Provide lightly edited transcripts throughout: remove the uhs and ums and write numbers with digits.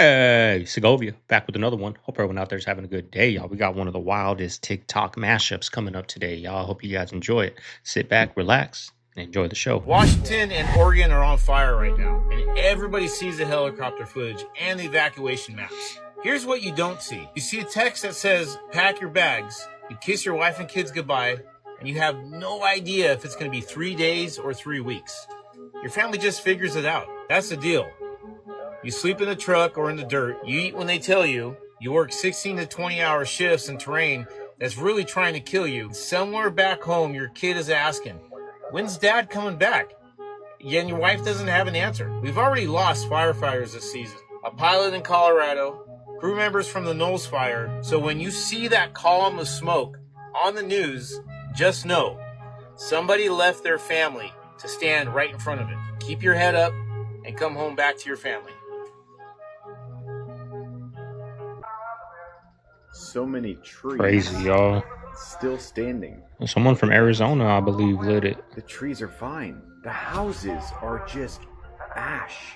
Hey, Segovia, back with another one. Hope everyone out there is having a good day, y'all. We got one of the wildest TikTok mashups coming up today, y'all. Hope you guys enjoy it. Sit back, relax, and enjoy the show. Washington and Oregon are on fire right now, and everybody sees the helicopter footage and the evacuation maps. Here's what you don't see. You see a text that says, pack your bags, you kiss your wife and kids goodbye, and you have no idea if it's going to be 3 days or 3 weeks. Your family just figures it out. That's the deal. You sleep in the truck or in the dirt, you eat when they tell you, you work 16 to 20-hour shifts in terrain that's really trying to kill you. Somewhere back home, your kid is asking, when's dad coming back? Yeah, and your wife doesn't have an answer. We've already lost firefighters this season. A pilot in Colorado, crew members from the Knowles fire. So when you see that column of smoke on the news, just know somebody left their family to stand right in front of it. Keep your head up and come home back to your family. So many trees. Crazy, y'all. Still standing. Someone from Arizona, I believe, lit it. The trees are fine. The houses are just ash.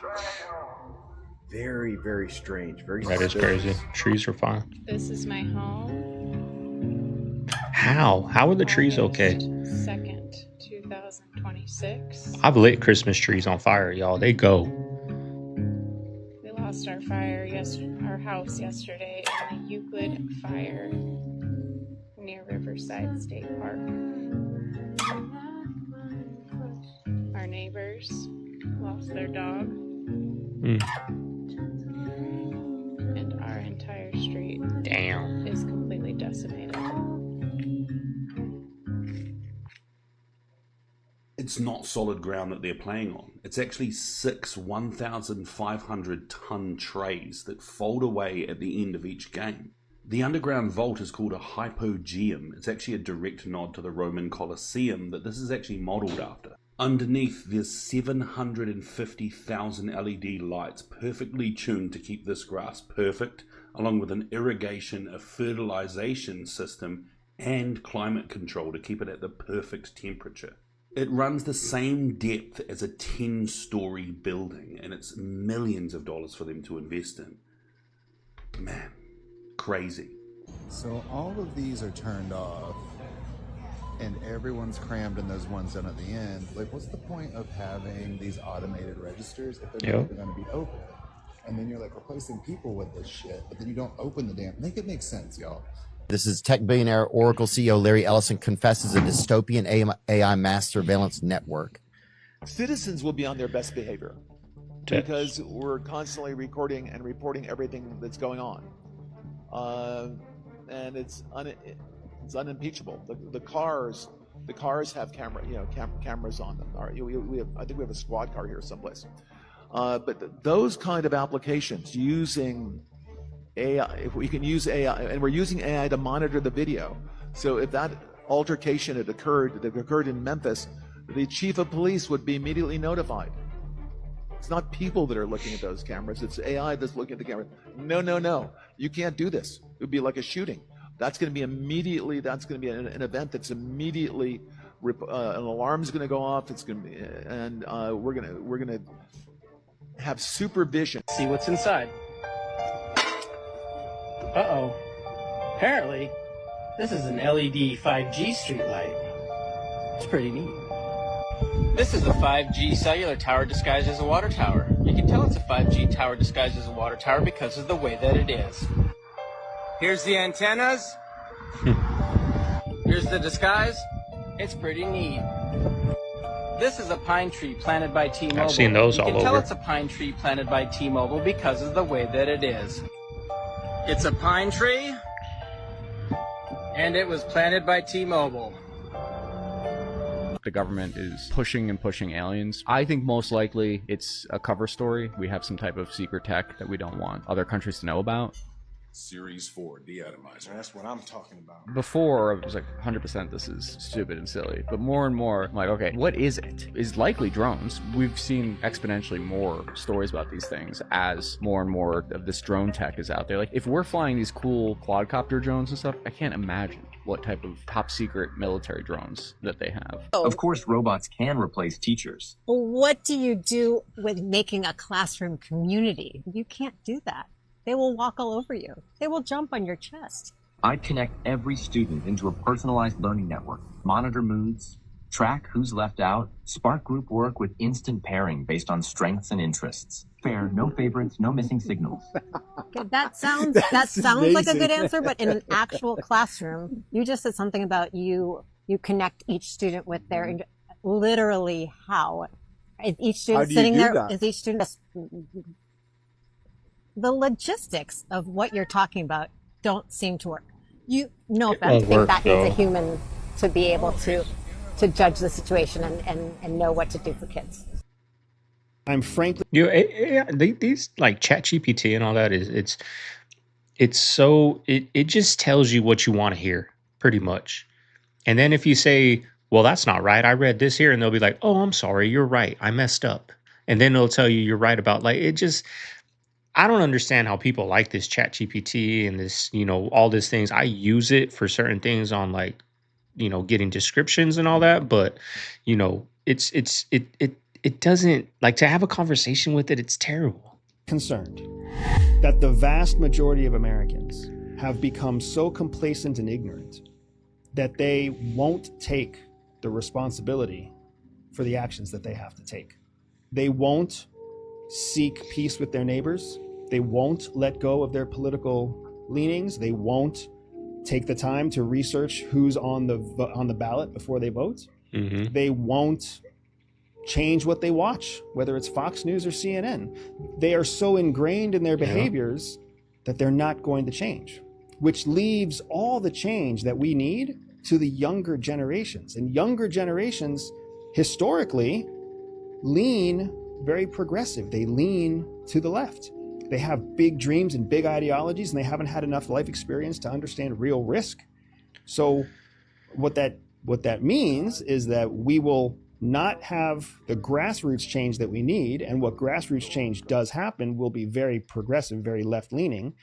Very, very strange. Very That is suspicious. crazy. Trees are fine. This is my home. How? How are the trees okay? 2nd, 2026. I've lit Christmas trees on fire, y'all. They go. We lost our our house yesterday in the Euclid fire near Riverside State Park. Our neighbors lost their dog. And our entire street Damn. is completely decimated. It's not solid ground that they're playing on. It's actually 6 1,500-ton trays that fold away at the end of each game. The underground vault is called a hypogeum. It's actually a direct nod to the Roman Colosseum that this is actually modelled after. Underneath, there's 750,000 LED lights perfectly tuned to keep this grass perfect, along with an irrigation, a fertilization system, and climate control to keep it at the perfect temperature. It runs the same depth as a 10-story building, and it's millions of dollars for them to invest in. Man, crazy. So all of these are turned off, and everyone's crammed in those ones down at the end. Like, what's the point of having these automated registers if they're not going to be open? And then you're like replacing people with this shit, but then you don't open the damn. Make it make sense, y'all. This is tech billionaire Oracle CEO Larry Ellison confesses a dystopian AI mass surveillance network. Citizens will be on their best behavior because we're constantly recording and reporting everything that's going on, and it's unimpeachable. The cars have cameras on them. I think we have a squad car here someplace. But those kind of applications using AI, if we can use AI, and we're using AI to monitor the video. So if that altercation that occurred in Memphis, the chief of police would be immediately notified. It's not people that are looking at those cameras, it's AI that's looking at the camera. No, you can't do this. It would be like a shooting. That's going to be immediately, that's going to be an event that's immediately, an alarm's going to go off, it's going to be, and we're going to have supervision. See what's inside. Uh-oh. Apparently, this is an LED 5G streetlight. It's pretty neat. This is a 5G cellular tower disguised as a water tower. You can tell it's a 5G tower disguised as a water tower because of the way that it is. Here's the antennas. Here's the disguise. It's pretty neat. This is a pine tree planted by T-Mobile. I've seen those all over. You can tell it's a pine tree planted by T-Mobile because of the way that it is. It's a pine tree, and it was planted by T-Mobile. The government is pushing and pushing aliens. I think most likely it's a cover story. We have some type of secret tech that we don't want other countries to know about. Series 4, deatomizer. That's what I'm talking about. Before, I was like, 100% this is stupid and silly. But more and more, I'm like, okay, what is it? It's likely drones. We've seen exponentially more stories about these things as more and more of this drone tech is out there. Like, if we're flying these cool quadcopter drones and stuff, I can't imagine what type of top secret military drones that they have. Of course, robots can replace teachers. Well, what do you do with making a classroom community? You can't do that. They will walk all over you. They will jump on your chest. I'd connect every student into a personalized learning network, monitor moods, track who's left out, spark group work with instant pairing based on strengths and interests. Fair, no favorites, no missing signals. Okay, that sounds like a good answer, but in an actual classroom, you just said something about you connect each student with their literally how. Is each student sitting there? That? Is each student just, the logistics of what you're talking about don't seem to work. No offense, I think that needs a human to be able to judge the situation and know what to do for kids. I'm frankly, these like Chat GPT and all that it just tells you what you want to hear pretty much. And then if you say, well, that's not right, I read this here, and they'll be like, oh, I'm sorry, you're right, I messed up. And then they'll tell you you're right about I don't understand how people like this Chat GPT and this, all these things. I use it for certain things on getting descriptions and all that, but it doesn't, like, to have a conversation with it, it's terrible. Concerned that the vast majority of Americans have become so complacent and ignorant that they won't take the responsibility for the actions that they have to take. They won't seek peace with their neighbors. They won't let go of their political leanings. They won't take the time to research who's on the ballot before they vote. Mm-hmm. They won't change what they watch, whether it's Fox News or CNN. They are so ingrained in their behaviors that they're not going to change, which leaves all the change that we need to the younger generations. And younger generations historically lean very progressive. They lean to the left. They have big dreams and big ideologies, and they haven't had enough life experience to understand real risk. So what that means is that we will not have the grassroots change that we need, and what grassroots change does happen will be very progressive, very left-leaning,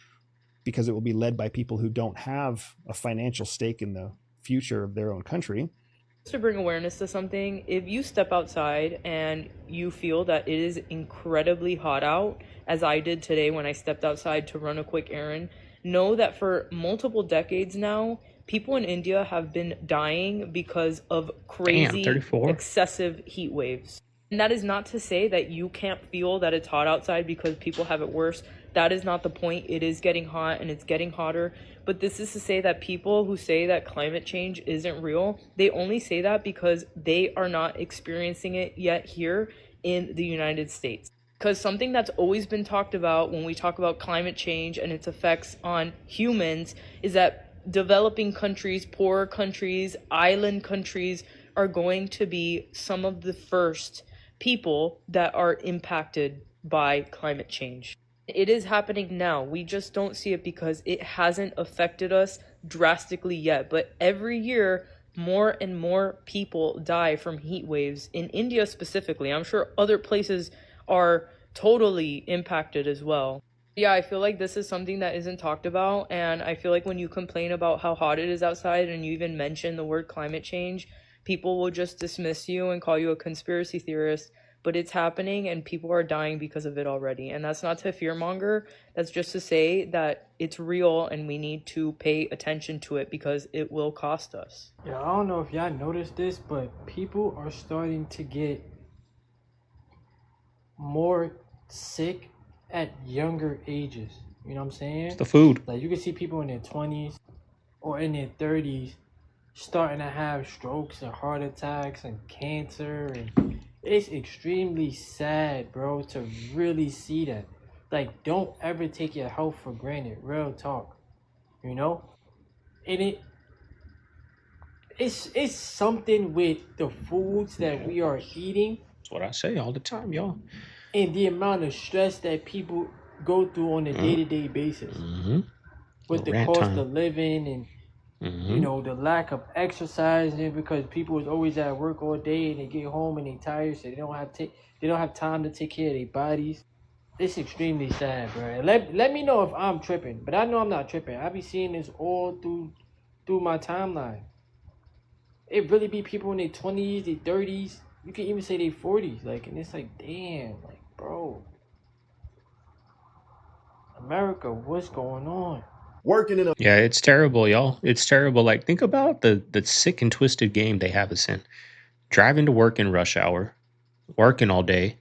because it will be led by people who don't have a financial stake in the future of their own country. To bring awareness to something, if you step outside and you feel that it is incredibly hot out, as I did today when I stepped outside to run a quick errand, know that for multiple decades now, people in India have been dying because of crazy, excessive heat waves. And that is not to say that you can't feel that it's hot outside because people have it worse. That is not the point. It is getting hot and it's getting hotter. But this is to say that people who say that climate change isn't real, they only say that because they are not experiencing it yet here in the United States. Because something that's always been talked about when we talk about climate change and its effects on humans is that developing countries, poorer countries, island countries are going to be some of the first people that are impacted by climate change. It is happening now. We just don't see it because it hasn't affected us drastically yet. But every year, more and more people die from heat waves in India specifically. I'm sure other places are totally impacted as well. Yeah, I feel like this is something that isn't talked about, and I feel like when you complain about how hot it is outside and you even mention the word climate change, people will just dismiss you and call you a conspiracy theorist, but it's happening and people are dying because of it already. And that's not to fearmonger, that's just to say that it's real and we need to pay attention to it because it will cost us. Yeah, I don't know if y'all noticed this, but people are starting to get more sick at younger ages. You know what I'm saying? It's the food. Like, you can see people in their 20s or in their 30s starting to have strokes and heart attacks and cancer, and it's extremely sad, bro, to really see that. Like, don't ever take your health for granted. Real talk. You know? And it's something with the foods that we are eating. That's what I say all the time, y'all. And the amount of stress that people go through on a day-to-day basis. Mm-hmm. With the cost of living and you know, the lack of exercising, because people is always at work all day and they get home and they tired, so they don't have time to take care of their bodies. It's extremely sad, bro. Let me know if I'm tripping, but I know I'm not tripping. I be seeing this all through my timeline. It really be people in their 20s, their 30s. You can even say their 40s, like, and it's like, damn, like, bro. America, what's going on? Working in a Yeah, it's terrible, y'all. It's terrible. Like, think about the sick and twisted game they have us in. Driving to work in rush hour, working all day,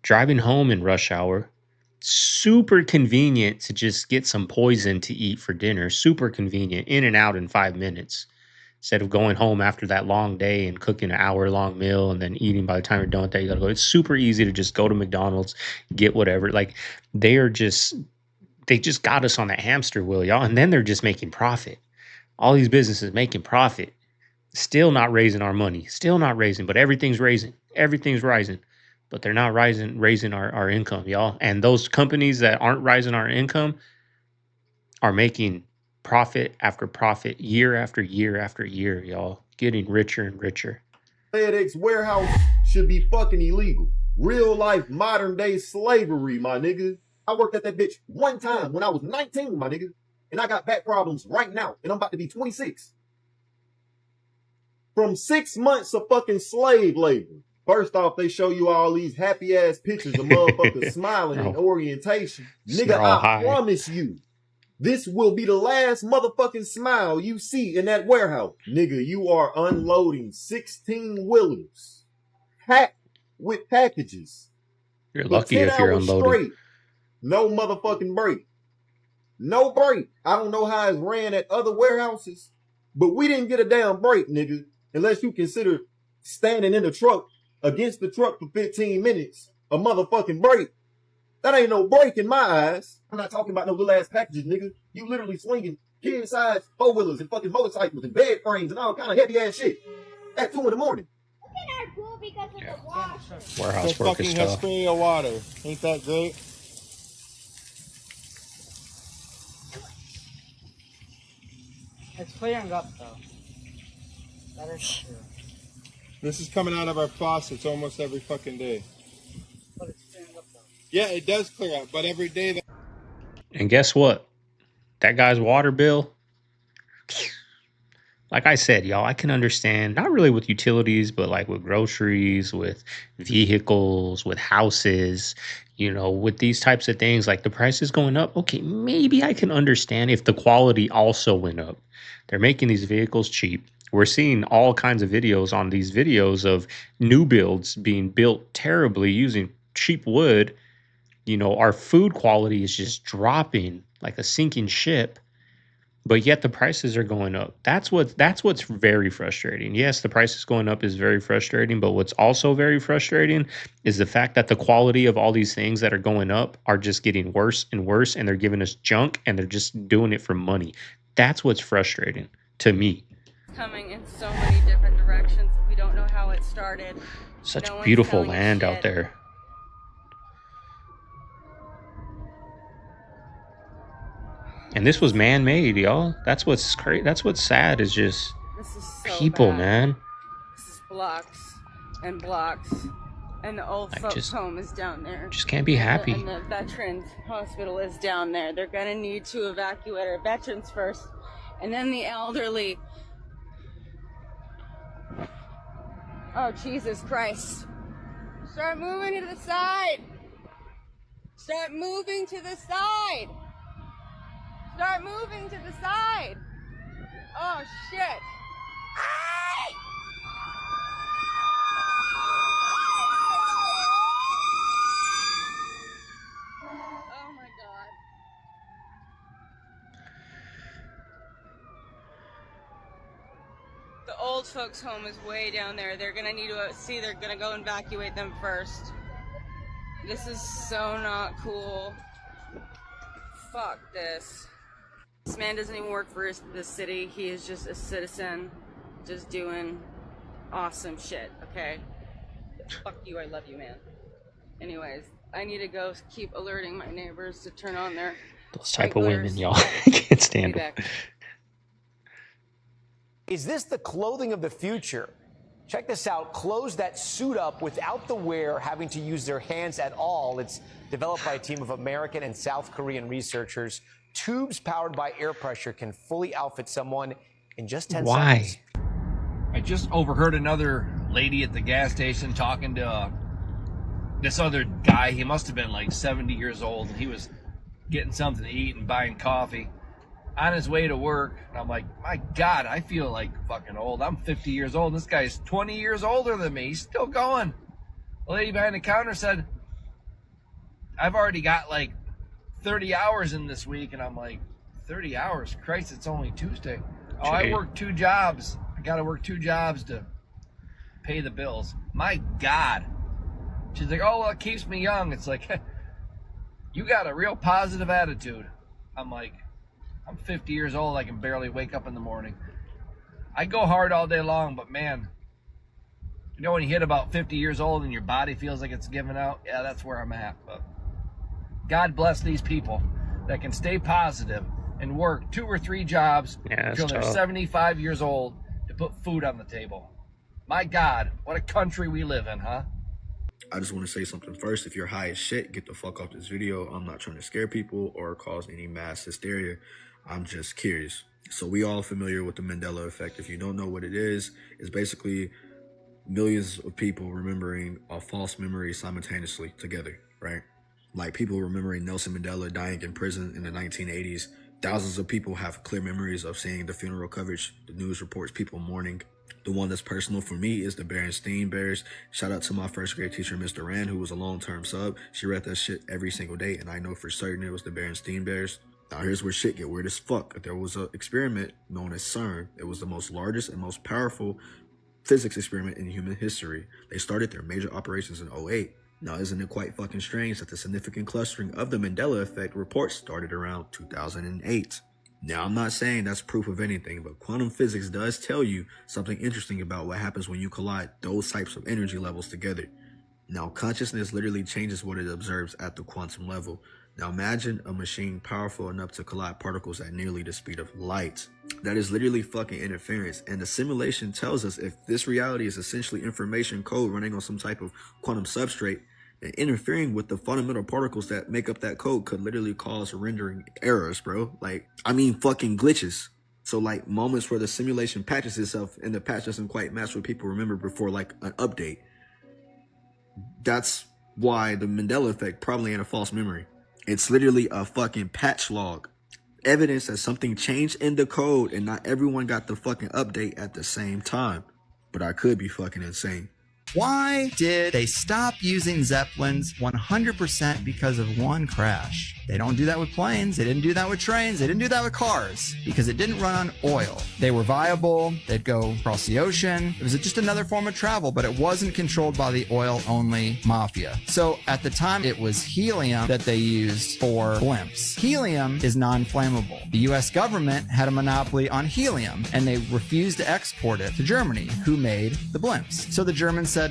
driving home in rush hour. Super convenient to just get some poison to eat for dinner. Super convenient, in and out in 5 minutes. Instead of going home after that long day and cooking an hour-long meal and then eating by the time you're done with that, you gotta go. It's super easy to just go to McDonald's, get whatever. Like, they are just they just got us on that hamster wheel, y'all. And then they're just making profit. All these businesses making profit, still not raising our money, still not raising, but everything's raising, everything's rising, but they're not raising our income, y'all. And those companies that aren't rising our income are making profit after profit, year after year after year, y'all, getting richer and richer. FedEx warehouse should be fucking illegal. Real life, modern day slavery, my nigga. I worked at that bitch one time when I was 19, my nigga. And I got back problems right now. And I'm about to be 26. From 6 months of fucking slave labor. First off, they show you all these happy ass pictures of motherfuckers smiling in orientation. Nigga, I promise you, this will be the last motherfucking smile you see in that warehouse. Nigga, you are unloading 16 wheelers packed with packages. You're lucky if you're unloading. Straight. No motherfucking break. No break. I don't know how it's ran at other warehouses, but we didn't get a damn break, nigga. Unless you consider standing in the truck against the truck for 15 minutes a motherfucking break. That ain't no break in my eyes. I'm not talking about no little ass packages, nigga. You literally swinging kid-sized four-wheelers and fucking motorcycles and bed frames and all kind of heavy ass shit at 2 in the morning. Warehouse so work is fucking tough. Hispania water. Ain't that great? It's clearing up though. That is true. This is coming out of our faucets almost every fucking day. But it's clearing up though. Yeah, it does clear up, but every day that... And guess what? That guy's water bill, like I said, y'all, I can understand, not really with utilities, but like with groceries, with vehicles, with houses, with these types of things, like the price is going up. Okay, maybe I can understand if the quality also went up. They're making these vehicles cheap. We're seeing all kinds of videos on these videos of new builds being built terribly using cheap wood. Our food quality is just dropping like a sinking ship. But yet the prices are going up. That's what's very frustrating. Yes, the prices going up is very frustrating, but what's also very frustrating is the fact that the quality of all these things that are going up are just getting worse and worse, and they're giving us junk, and they're just doing it for money. That's what's frustrating to me. Coming in so many different directions. We don't know how it started. Such beautiful land out there. And this was man-made, y'all. That's what's crazy. That's what's sad is just people, man. This is blocks and blocks. And the old folks home is down there. Just can't be happy. And the veterans hospital is down there. They're going to need to evacuate our veterans first. And then the elderly. Oh, Jesus Christ. Start moving to the side. Start moving to the side. Start moving to the side. Oh, shit. Oh, my God. The old folks' home is way down there. They're going to need to see, they're going to go evacuate them first. This is so not cool. Fuck this. This man doesn't even work for the city. He is just a citizen, just doing awesome shit, okay? Fuck you, I love you, man. Anyways, I need to go keep alerting my neighbors to turn on their those type of women, y'all. I can't stand them. Is this the clothing of the future? Check this out. Clothes that suit up without the wearer having to use their hands at all. It's developed by a team of American and South Korean researchers. Tubes powered by air pressure can fully outfit someone in just 10 seconds. I just overheard another lady at the gas station talking to this other guy. He must have been like 70 years old. And he was getting something to eat and buying coffee. On his way to work, and I'm like, my God, I feel like fucking old. I'm 50 years old. This guy's 20 years older than me. He's still going. The lady behind the counter said, I've already got like 30 hours in this week. And I'm like, 30 hours? Christ, it's only Tuesday. Oh, I work 2 jobs. I got to work 2 jobs to pay the bills. My God. She's like, oh, well, it keeps me young. It's like, you got a real positive attitude. I'm like, I'm 50 years old. I can barely wake up in the morning. I go hard all day long, but man, you know when you hit about 50 years old and your body feels like it's giving out? Yeah, that's where I'm at. But God bless these people that can stay positive and work 2 or 3 jobs until they're 75 years old to put food on the table. My God, what a country we live in, huh? I just want to say something first. If you're high as shit, get the fuck off this video. I'm not trying to scare people or cause any mass hysteria. I'm just curious. So we all familiar with the Mandela Effect. If you don't know what it is, it's basically millions of people remembering a false memory simultaneously together, right? Like people remembering Nelson Mandela dying in prison in the 1980s. Thousands of people have clear memories of seeing the funeral coverage, the news reports, people mourning. The one that's personal for me is the Berenstain Bears. Shout out to my first grade teacher, Miss Duran, who was a long-term sub. She read that shit every single day, and I know for certain it was the Berenstain Bears. Now here's where shit get weird as fuck. There was an experiment known as CERN. It was the most largest and most powerful physics experiment in human history. They started their major operations in 2008. Now isn't it quite fucking strange that the significant clustering of the Mandela Effect reports started around 2008? Now I'm not saying that's proof of anything, but quantum physics does tell you something interesting about what happens when you collide those types of energy levels together. Now consciousness literally changes what it observes at the quantum level. Now imagine a machine powerful enough to collide particles at nearly the speed of light. That is literally fucking interference. And the simulation tells us if this reality is essentially information code running on some type of quantum substrate, and interfering with the fundamental particles that make up that code could literally cause rendering errors, bro. Like, I mean fucking glitches. So like moments where the simulation patches itself and the patch doesn't quite match what people remember before like an update. That's why the Mandela Effect probably ain't a false memory. It's literally a fucking patch log. Evidence that something changed in the code and not everyone got the fucking update at the same time. But I could be fucking insane. Why did they stop using Zeppelins 100% because of one crash? They don't do that with planes. They didn't do that with trains. They didn't do that with cars because it didn't run on oil. They were viable. They'd go across the ocean. It was just another form of travel, but it wasn't controlled by the oil-only mafia. So at the time, it was helium that they used for blimps. Helium is non-flammable. The US government had a monopoly on helium, and they refused to export it to Germany, who made the blimps. So the Germans said,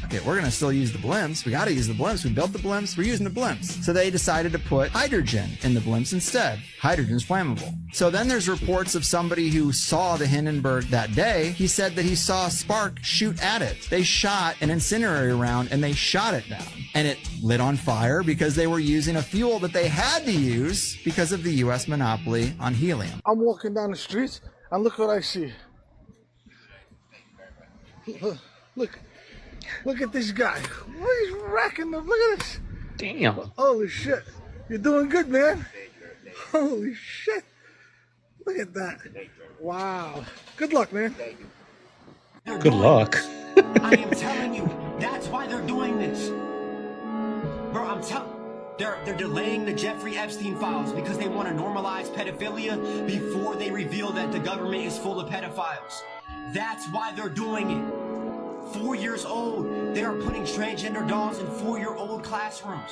okay, we're going to still use the blimps. We got to use the blimps. We built the blimps. We're using the blimps. So they decided to put hydrogen in the blimps instead. Hydrogen's flammable. So then there's reports of somebody who saw the Hindenburg that day. He said that he saw a spark shoot at it. They shot an incendiary round and they shot it down. And it lit on fire because they were using a fuel that they had to use because of the U.S. monopoly on helium. I'm walking down the streets and look what I see. Look at this guy. He's racking them. Look at this. Damn. Holy shit. You're doing good, man. Holy shit. Look at that. Wow. Good luck, man. Good luck. I am telling you, that's why they're doing this. Bro, I'm telling they're delaying the Jeffrey Epstein files because they want to normalize pedophilia before they reveal that the government is full of pedophiles. That's why they're doing it. 4 years old, they are putting transgender dolls in 4-year-old classrooms.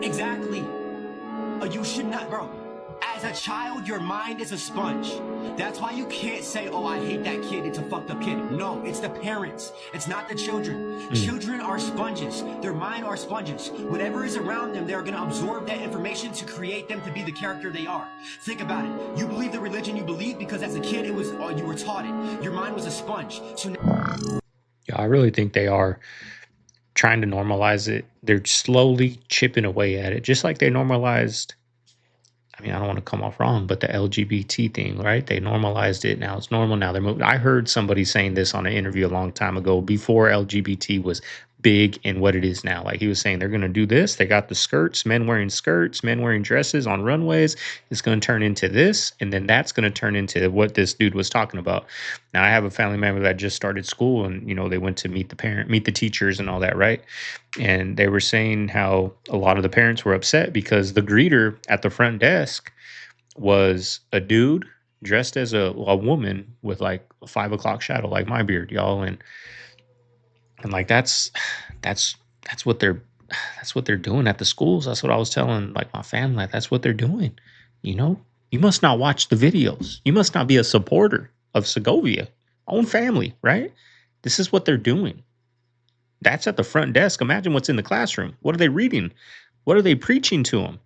Exactly. You should not, bro. As a child, your mind is a sponge. That's why you can't say, oh, I hate that kid, it's a fucked up kid. No, it's the parents. It's not the children. Children are sponges. Their mind are sponges. Whatever is around them, they're going to absorb that information to create them to be the character they are. Think about it. You believe the religion you believe because as a kid, it was you were taught it. Your mind was a sponge. So Yeah, I really think they are trying to normalize it. They're slowly chipping away at it, just like they normalized. I mean, I don't want to come off wrong, but the LGBT thing, right? They normalized it. Now it's normal. Now they're moving. I heard somebody saying this on an interview a long time ago. Before LGBT was big in what it is now. Like he was saying, they're going to do this. They got the skirts, men wearing skirts, men wearing dresses on runways. It's going to turn into this. And then that's going to turn into what this dude was talking about. Now, I have a family member that just started school and, they went to meet the teachers and all that, right? And they were saying how a lot of the parents were upset because the greeter at the front desk was a dude dressed as a woman with like a 5 o'clock shadow, like my beard, y'all. And like that's what they're doing at the schools. That's what I was telling like my family. Like, that's what they're doing. You must not watch the videos. You must not be a supporter of Segovia. Own family, right? This is what they're doing. That's at the front desk. Imagine what's in the classroom. What are they reading? What are they preaching to them?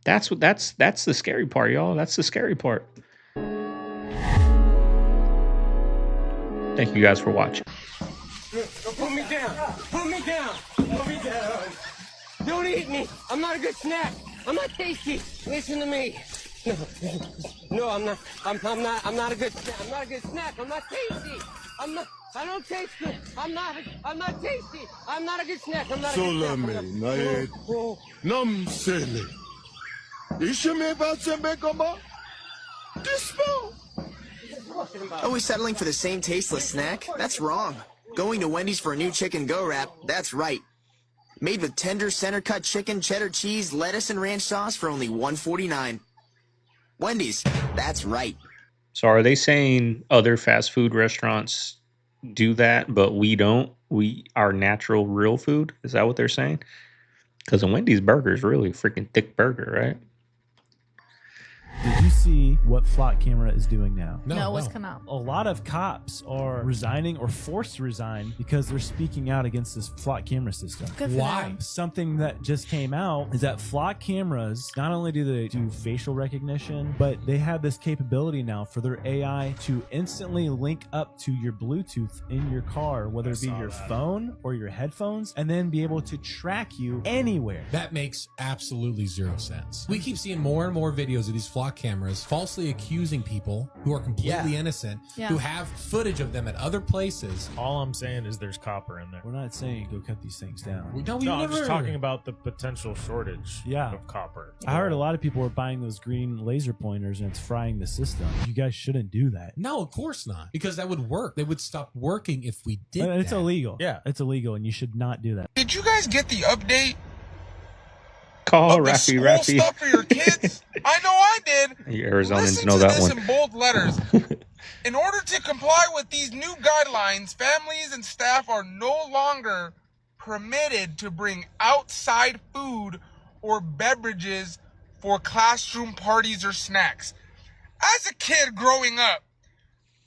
That's the scary part, y'all. That's the scary part. Thank you guys for watching. Put me down. Put me down. Put me down. Don't eat me. I'm not a good snack. I'm not tasty. Listen to me. No, I'm not. I'm not a good snack. I'm not a good snack. I'm not tasty. I don't taste good. I'm not tasty. I'm not a good snack. I'm not a good snack. Solamente, Nayet. Nam sele. Ishe me ba sembe koma? Dispo. Always settling for the same tasteless snack? That's wrong. Going to Wendy's for a new chicken go wrap, that's right. Made with tender center-cut chicken, cheddar cheese, lettuce, and ranch sauce for only $1.49. Wendy's, that's right. So are they saying other fast food restaurants do that, but we don't? We are natural, real food? Is that what they're saying? Because a Wendy's burger is really a freaking thick burger, right? Did you see what Flock Camera is doing now? No, what's come out? A lot of cops are resigning or forced to resign because they're speaking out against this Flock Camera system. Good for Why? them. Something that just came out is that Flock cameras, not only do they do facial recognition, but they have this capability now for their AI to instantly link up to your Bluetooth in your car, whether it be your phone or your headphones, and then be able to track you anywhere. That makes absolutely zero sense. We keep seeing more and more videos of these flock cameras falsely accusing people who are completely innocent, who have footage of them at other places. All I'm saying is there's copper in there. We're not saying go cut these things down. I'm just talking about the potential shortage of copper. I heard a lot of people were buying those green laser pointers and it's frying the system. You guys shouldn't do that. No, of course not. Because that would work. They would stop working if we did It's that. illegal. Yeah. It's illegal and you should not do that. Did you guys get the update? Call of the school stuff for your kids? I know I did. You Arizonans Listen know to that this one. in bold letters. In order to comply with these new guidelines, families and staff are no longer permitted to bring outside food or beverages for classroom parties or snacks. As a kid growing up,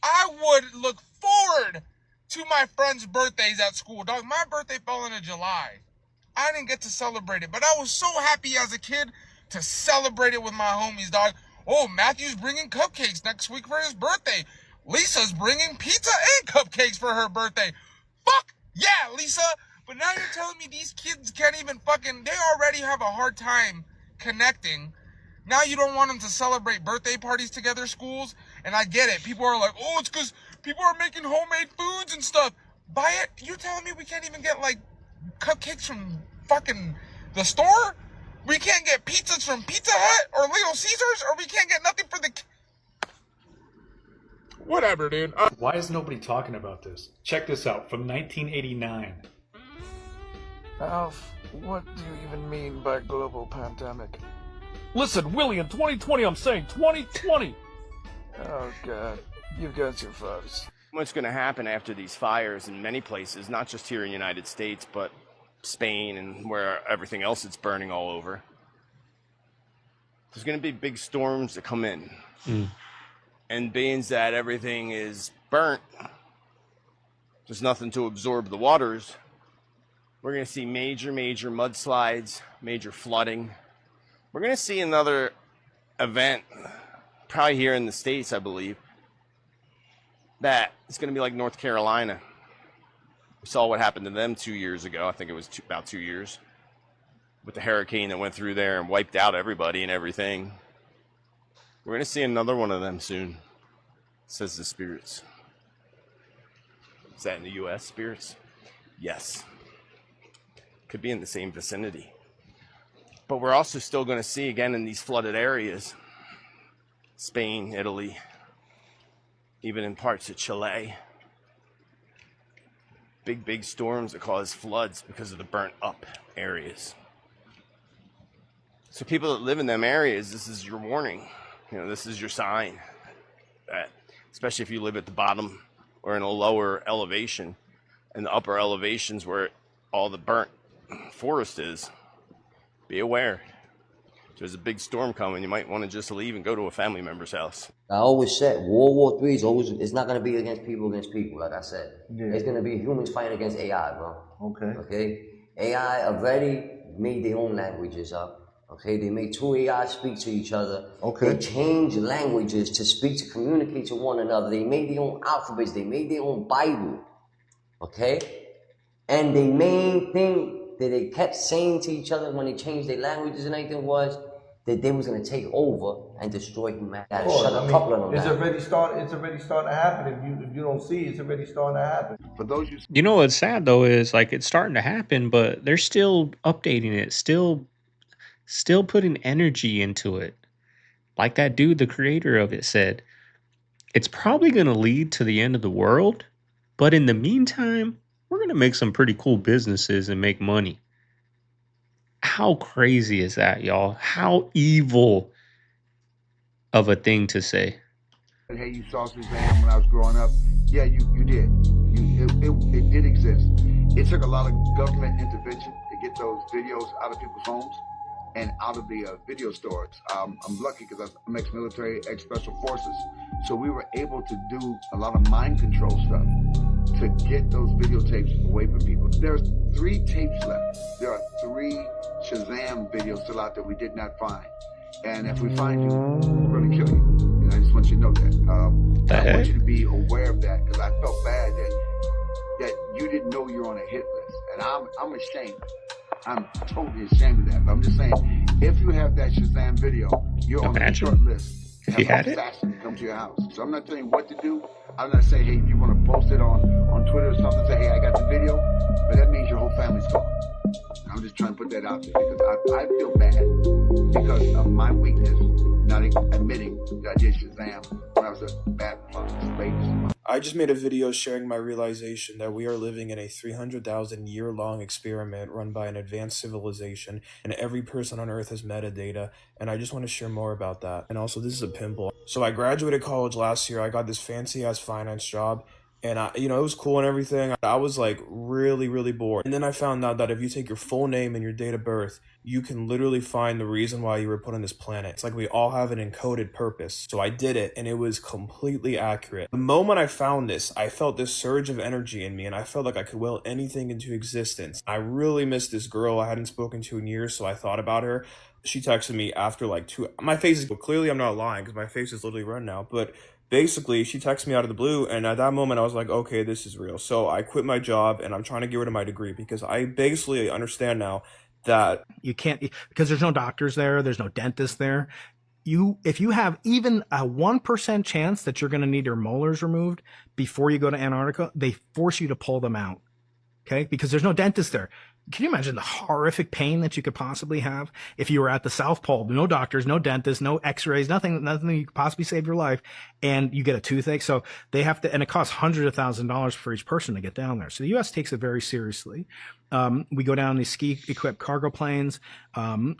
I would look forward to my friends' birthdays at school. Dog, my birthday fell into July. I didn't get to celebrate it, but I was so happy as a kid to celebrate it with my homies, dog. Oh, Matthew's bringing cupcakes next week for his birthday. Lisa's bringing pizza and cupcakes for her birthday. Fuck yeah, Lisa. But now you're telling me these kids can't even they already have a hard time connecting. Now you don't want them to celebrate birthday parties together, schools? And I get it. People are like, oh, it's because people are making homemade foods and stuff. Buy it. You're telling me we can't even get, cupcakes from fucking the store? We can't get pizzas from Pizza Hut or Little Caesars, or we can't get nothing for the... Whatever, dude. Why is nobody talking about this? Check this out, from 1989. Alf, what do you even mean by global pandemic? Listen, Willie, in 2020, I'm saying 2020! Oh, God. You've got your fuss. What's going to happen after these fires in many places, not just here in the United States, but Spain and where everything else is burning all over. There's going to be big storms that come in. And being that everything is burnt, there's nothing to absorb the waters. We're going to see major mudslides, major flooding. We're going to see another event, probably here in the States, I believe, that it's going to be like North Carolina. We saw what happened to them 2 years ago. I think it was about 2 years, with the hurricane that went through there and wiped out everybody and everything. We're going to see another one of them soon, says the spirits. Is that in the U.S., spirits? Yes. could be in the same vicinity. But we're also still going to see, again, in these flooded areas, Spain, Italy, even in parts of Chile, big storms that cause floods because of the burnt up areas. So people that live in them areas, this is your warning. This is your sign that, especially if you live at the bottom or in a lower elevation, and the upper elevations where all the burnt forest is, be aware. If there's a big storm coming, you might want to just leave and go to a family member's house. I always said World War III is always, it's not going to be against people, like I said. Yeah. It's going to be humans fighting against AI, bro. Okay? AI already made their own languages up. Okay? They made two AI speak to each other. Okay. They changed languages to speak, to communicate to one another. They made their own alphabets. They made their own Bible. Okay? And the main thing that they kept saying to each other when they changed their languages and everything was that they was going to take over and destroy humanity. Shut a couple of them it's down. already starting to happen. If you don't see it, it's already starting to happen. For those You know what's sad though is like it's starting to happen, but they're still updating it, still putting energy into it. Like that dude, the creator of it, said, it's probably going to lead to the end of the world, but in the meantime, we're going to make some pretty cool businesses and make money. How crazy is that, y'all? How evil of a thing to say. Hey, you saw Shazam when I was growing up. Yeah, you did. It did exist. It took a lot of government intervention to get those videos out of people's homes and out of the video stores. I'm lucky because I'm ex-military, ex-special forces. So we were able to do a lot of mind control stuff to get those videotapes away from people. There's 3 tapes left. There are 3 Shazam videos still out there we did not find. And if we find you, we're going to kill you. And I just want you to know that. I want you to be aware of that because I felt bad that you didn't know you're on a hit list. And I'm ashamed. I'm totally ashamed of that. But I'm just saying, if you have that Shazam video, you're on the short list. If you had it, come to your house. So I'm not telling you what to do. I'm not saying, hey, if you want to post it on Twitter or something, say, hey, I got the video. But that means your whole family's gone. I'm just trying to put that out there because I feel bad because of my weakness, not admitting that I did Shazam when I was a bad slave. I just made a video sharing my realization that we are living in a 300,000 year long experiment run by an advanced civilization, and every person on Earth has metadata, and I just want to share more about that. And also, this is a pimple. So I graduated college last year. I got this fancy ass finance job. And it was cool and everything. I was like really, really bored. And then I found out that if you take your full name and your date of birth, you can literally find the reason why you were put on this planet. It's like we all have an encoded purpose. So I did it and it was completely accurate. The moment I found this, I felt this surge of energy in me and I felt like I could will anything into existence. I really missed this girl I hadn't spoken to in years, so I thought about her. She texted me after like 2, my face is, clearly I'm not lying because my face is literally red now, but basically, she texted me out of the blue, and at that moment, I was like, okay, this is real. So I quit my job, and I'm trying to get rid of my degree because I basically understand now that you can't, because there's no doctors there, there's no dentist there. If you have even a 1% chance that you're going to need your molars removed before you go to Antarctica, they force you to pull them out, okay? Because there's no dentist there. Can you imagine the horrific pain that you could possibly have if you were at the South Pole? No doctors, no dentists, no x-rays, nothing you could possibly save your life, and you get a toothache. So they have to, and it costs hundreds of thousands of dollars for each person to get down there. So the U.S. takes it very seriously. We go down these ski-equipped cargo planes.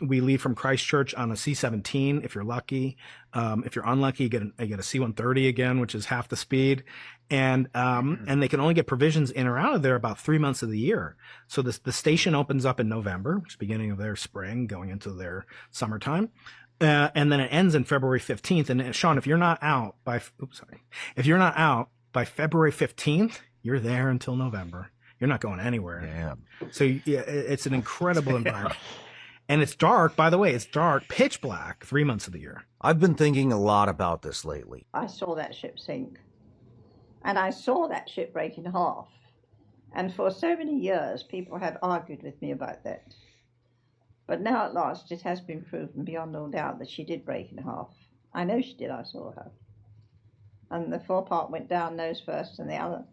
We leave from Christchurch on a C-17 if you're lucky. If you're unlucky, you get a C-130 again, which is half the speed. And they can only get provisions in or out of there about 3 months of the year. So the station opens up in November, which is the beginning of their spring, going into their summertime. And then it ends in February 15th. And Sean, if you're not out by February 15th, you're there until November. You're not going anywhere. Yeah. So yeah, it's an incredible environment. And it's dark, by the way, it's dark, pitch black, 3 months of the year. I've been thinking a lot about this lately. I saw that ship sink. And I saw that ship break in half. And for so many years, people had argued with me about that. But now at last, it has been proven beyond all doubt that she did break in half. I know she did, I saw her. And the forepart went down nose first and the other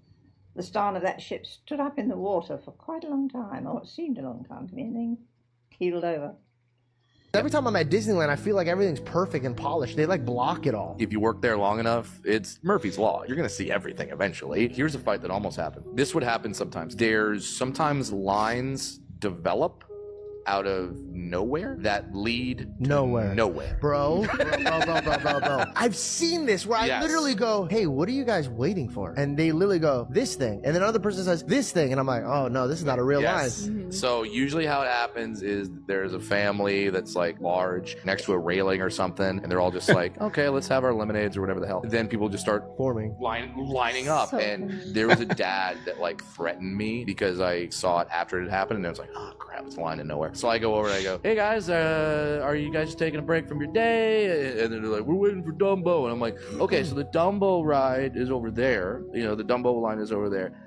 The stern of that ship stood up in the water for quite a long time, or it seemed a long time to me, and then keeled over. Every time I'm at Disneyland, I feel like everything's perfect and polished. They like block it all. If you work there long enough, it's Murphy's Law. You're gonna see everything eventually. Here's a fight that almost happened. This would happen sometimes. There's sometimes lines develop out of nowhere that lead to nowhere. Bro. I've seen this where I literally go, hey, what are you guys waiting for? And they literally go, this thing. And then another person says, this thing. And I'm like, oh, no, this is not a real line. So usually how it happens is there's a family that's like large next to a railing or something, and they're all just like, okay, let's have our lemonades or whatever the hell. And then people just start forming, lining up. And there was a dad that like threatened me because I saw it after it had happened, and I was like, oh crap, it's a line of nowhere. So I go over and I go, hey guys, are you guys taking a break from your day? And then they're like, we're waiting for Dumbo. And I'm like, okay, so the Dumbo ride is over there. You know, the Dumbo line is over there.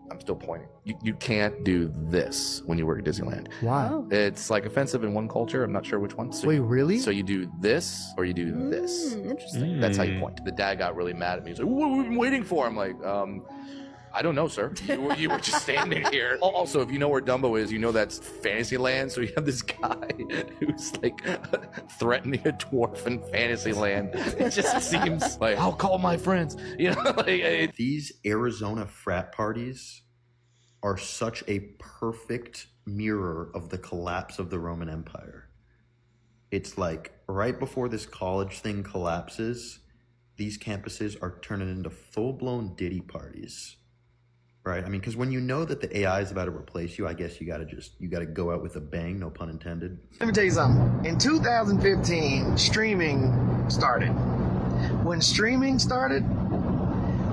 I'm still pointing. You can't do this when you work at Disneyland. Why? It's like offensive in one culture. I'm not sure which one. So Wait, really? So you do this or you do this. Interesting. That's how you point. The dad got really mad at me. He's like, what have we been waiting for? I'm like, I don't know, sir. You were just standing here. Also, if you know where Dumbo is, you know that's Fantasyland. So you have this guy who's like threatening a dwarf in Fantasyland. It just seems like, I'll call my friends. You know, like these Arizona frat parties are such a perfect mirror of the collapse of the Roman Empire. It's like right before this college thing collapses, these campuses are turning into full-blown Diddy parties. Right? I mean, because when you know that the AI is about to replace you, I guess you gotta go out with a bang, no pun intended. Let me tell you something. In 2015, streaming started. When streaming started,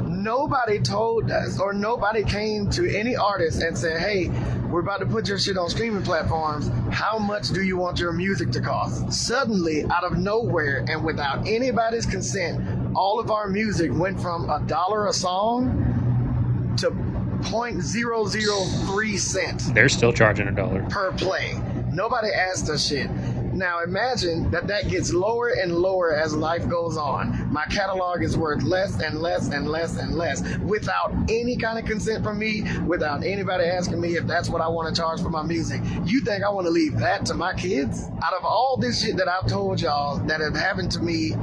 nobody told us or nobody came to any artist and said, hey, we're about to put your shit on streaming platforms. How much do you want your music to cost? Suddenly, out of nowhere and without anybody's consent, all of our music went from $1 a song to 0.003 cents. They're still charging $1 per play. Nobody asked us shit. Now imagine that gets lower and lower as life goes on. My catalog is worth less and less and less and less without any kind of consent from me, without anybody asking me if that's what I want to charge for my music. You think I want to leave that to my kids? Out of all this shit that I've told y'all that have happened to me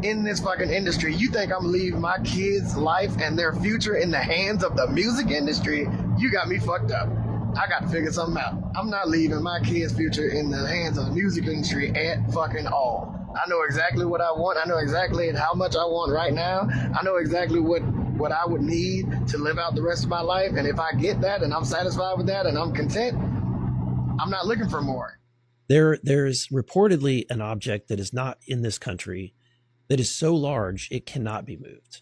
in this fucking industry, you think I'm gonna leave my kids' life and their future in the hands of the music industry? You got me fucked up. I got to figure something out. I'm not leaving my kids' future in the hands of the music industry at fucking all. I know exactly what I want. I know exactly how much I want right now. I know exactly what I would need to live out the rest of my life. And if I get that and I'm satisfied with that and I'm content, I'm not looking for more. There's reportedly an object that is not in this country that is so large it cannot be moved,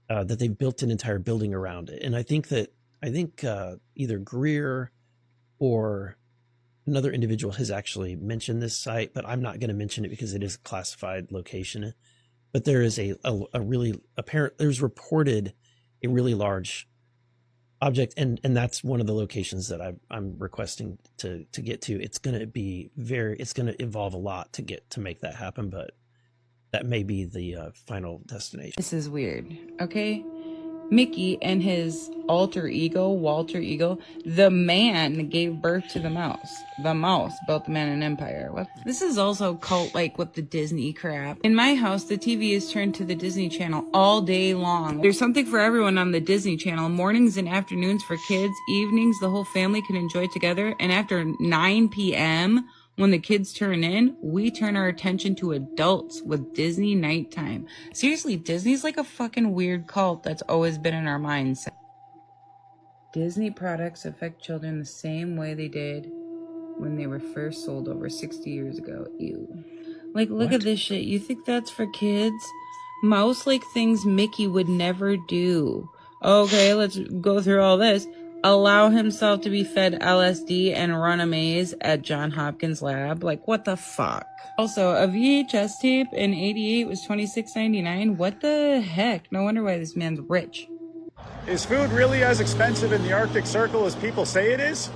that they've built an entire building around it. And I think either Greer or another individual has actually mentioned this site, but I'm not going to mention it because it is a classified location. But there is there's reported a really large object, and that's one of the locations that I'm requesting to get to. It's going to involve a lot to make that happen, but that may be the final destination. This is weird, okay? Mickey and his alter ego, Walter Ego, the man gave birth to the mouse. The mouse built the man an empire. What? This is also cult-like with the Disney crap. In my house, the TV is turned to the Disney Channel all day long. There's something for everyone on the Disney Channel. Mornings and afternoons for kids. Evenings, the whole family can enjoy together. And after 9 p.m., when the kids turn in, we turn our attention to adults with Disney Nighttime. Seriously, Disney's like a fucking weird cult that's always been in our minds. Disney products affect children the same way they did when they were first sold over 60 years ago. Ew. Like, look at this shit. You think that's for kids? Mouse-like things Mickey would never do. Okay, let's go through all this. Allow himself to be fed LSD and run a maze at John Hopkins lab. Like, what the fuck? Also, a VHS tape in '88 was $26.99. What the heck? No wonder why this man's rich. Is food really as expensive in the Arctic Circle as people say it is?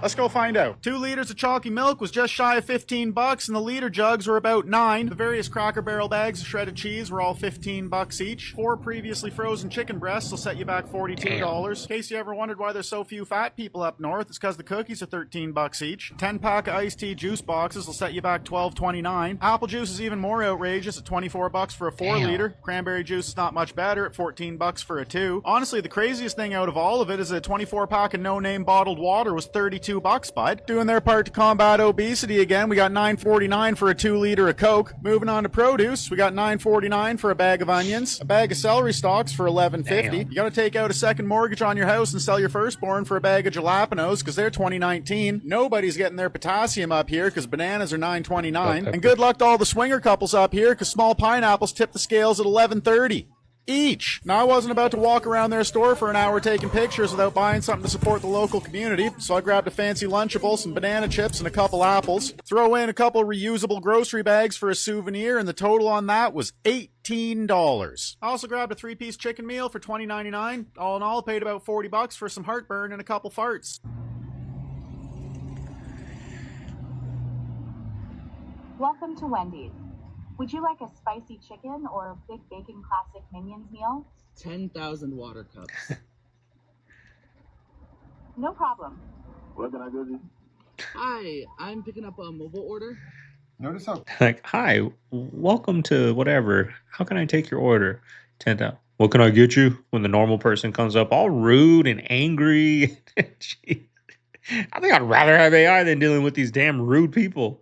Let's go find out. 2 liters of chalky milk was just shy of $15, and the liter jugs were about $9. The various Cracker Barrel bags of shredded cheese were all $15 each. 4 previously frozen chicken breasts will set you back $42. In case you ever wondered why there's so few fat people up north, it's because the cookies are $13 each. 10-pack of iced tea juice boxes will set you back $12.29. Apple juice is even more outrageous at $24 for a 4-liter. Cranberry juice is not much better at $14 for a 2. Honestly, the craziest thing out of all of it is a 24-pack of no-name bottled water was $32, bud. Doing their part to combat obesity again, we got $9.49 for a 2-liter of Coke. Moving on to produce, we got $9.49 for a bag of onions, a bag of celery stalks for $11.50. You gotta take out a second mortgage on your house and sell your firstborn for a bag of jalapenos because they're $20.19. Nobody's getting their potassium up here because bananas are $9.29. And good luck to all the swinger couples up here because small pineapples tip the scales at $11.30. Each. Now, I wasn't about to walk around their store for an hour taking pictures without buying something to support the local community, so I grabbed a fancy Lunchable, some banana chips, and a couple apples. Throw in a couple reusable grocery bags for a souvenir, and the total on that was $18. I also grabbed a 3-piece chicken meal for $20.99. All in all, paid about $40 for some heartburn and a couple farts. Welcome to Wendy's. Would you like a spicy chicken or a big bacon classic Minions meal? 10,000 water cups. No problem. What can I do? Hi, I'm picking up a mobile order. Notice how Like, hi, welcome to whatever. How can I take your order? 10,000. What can I get you? When the normal person comes up all rude and angry. Jeez. I think I'd rather have AI than dealing with these damn rude people.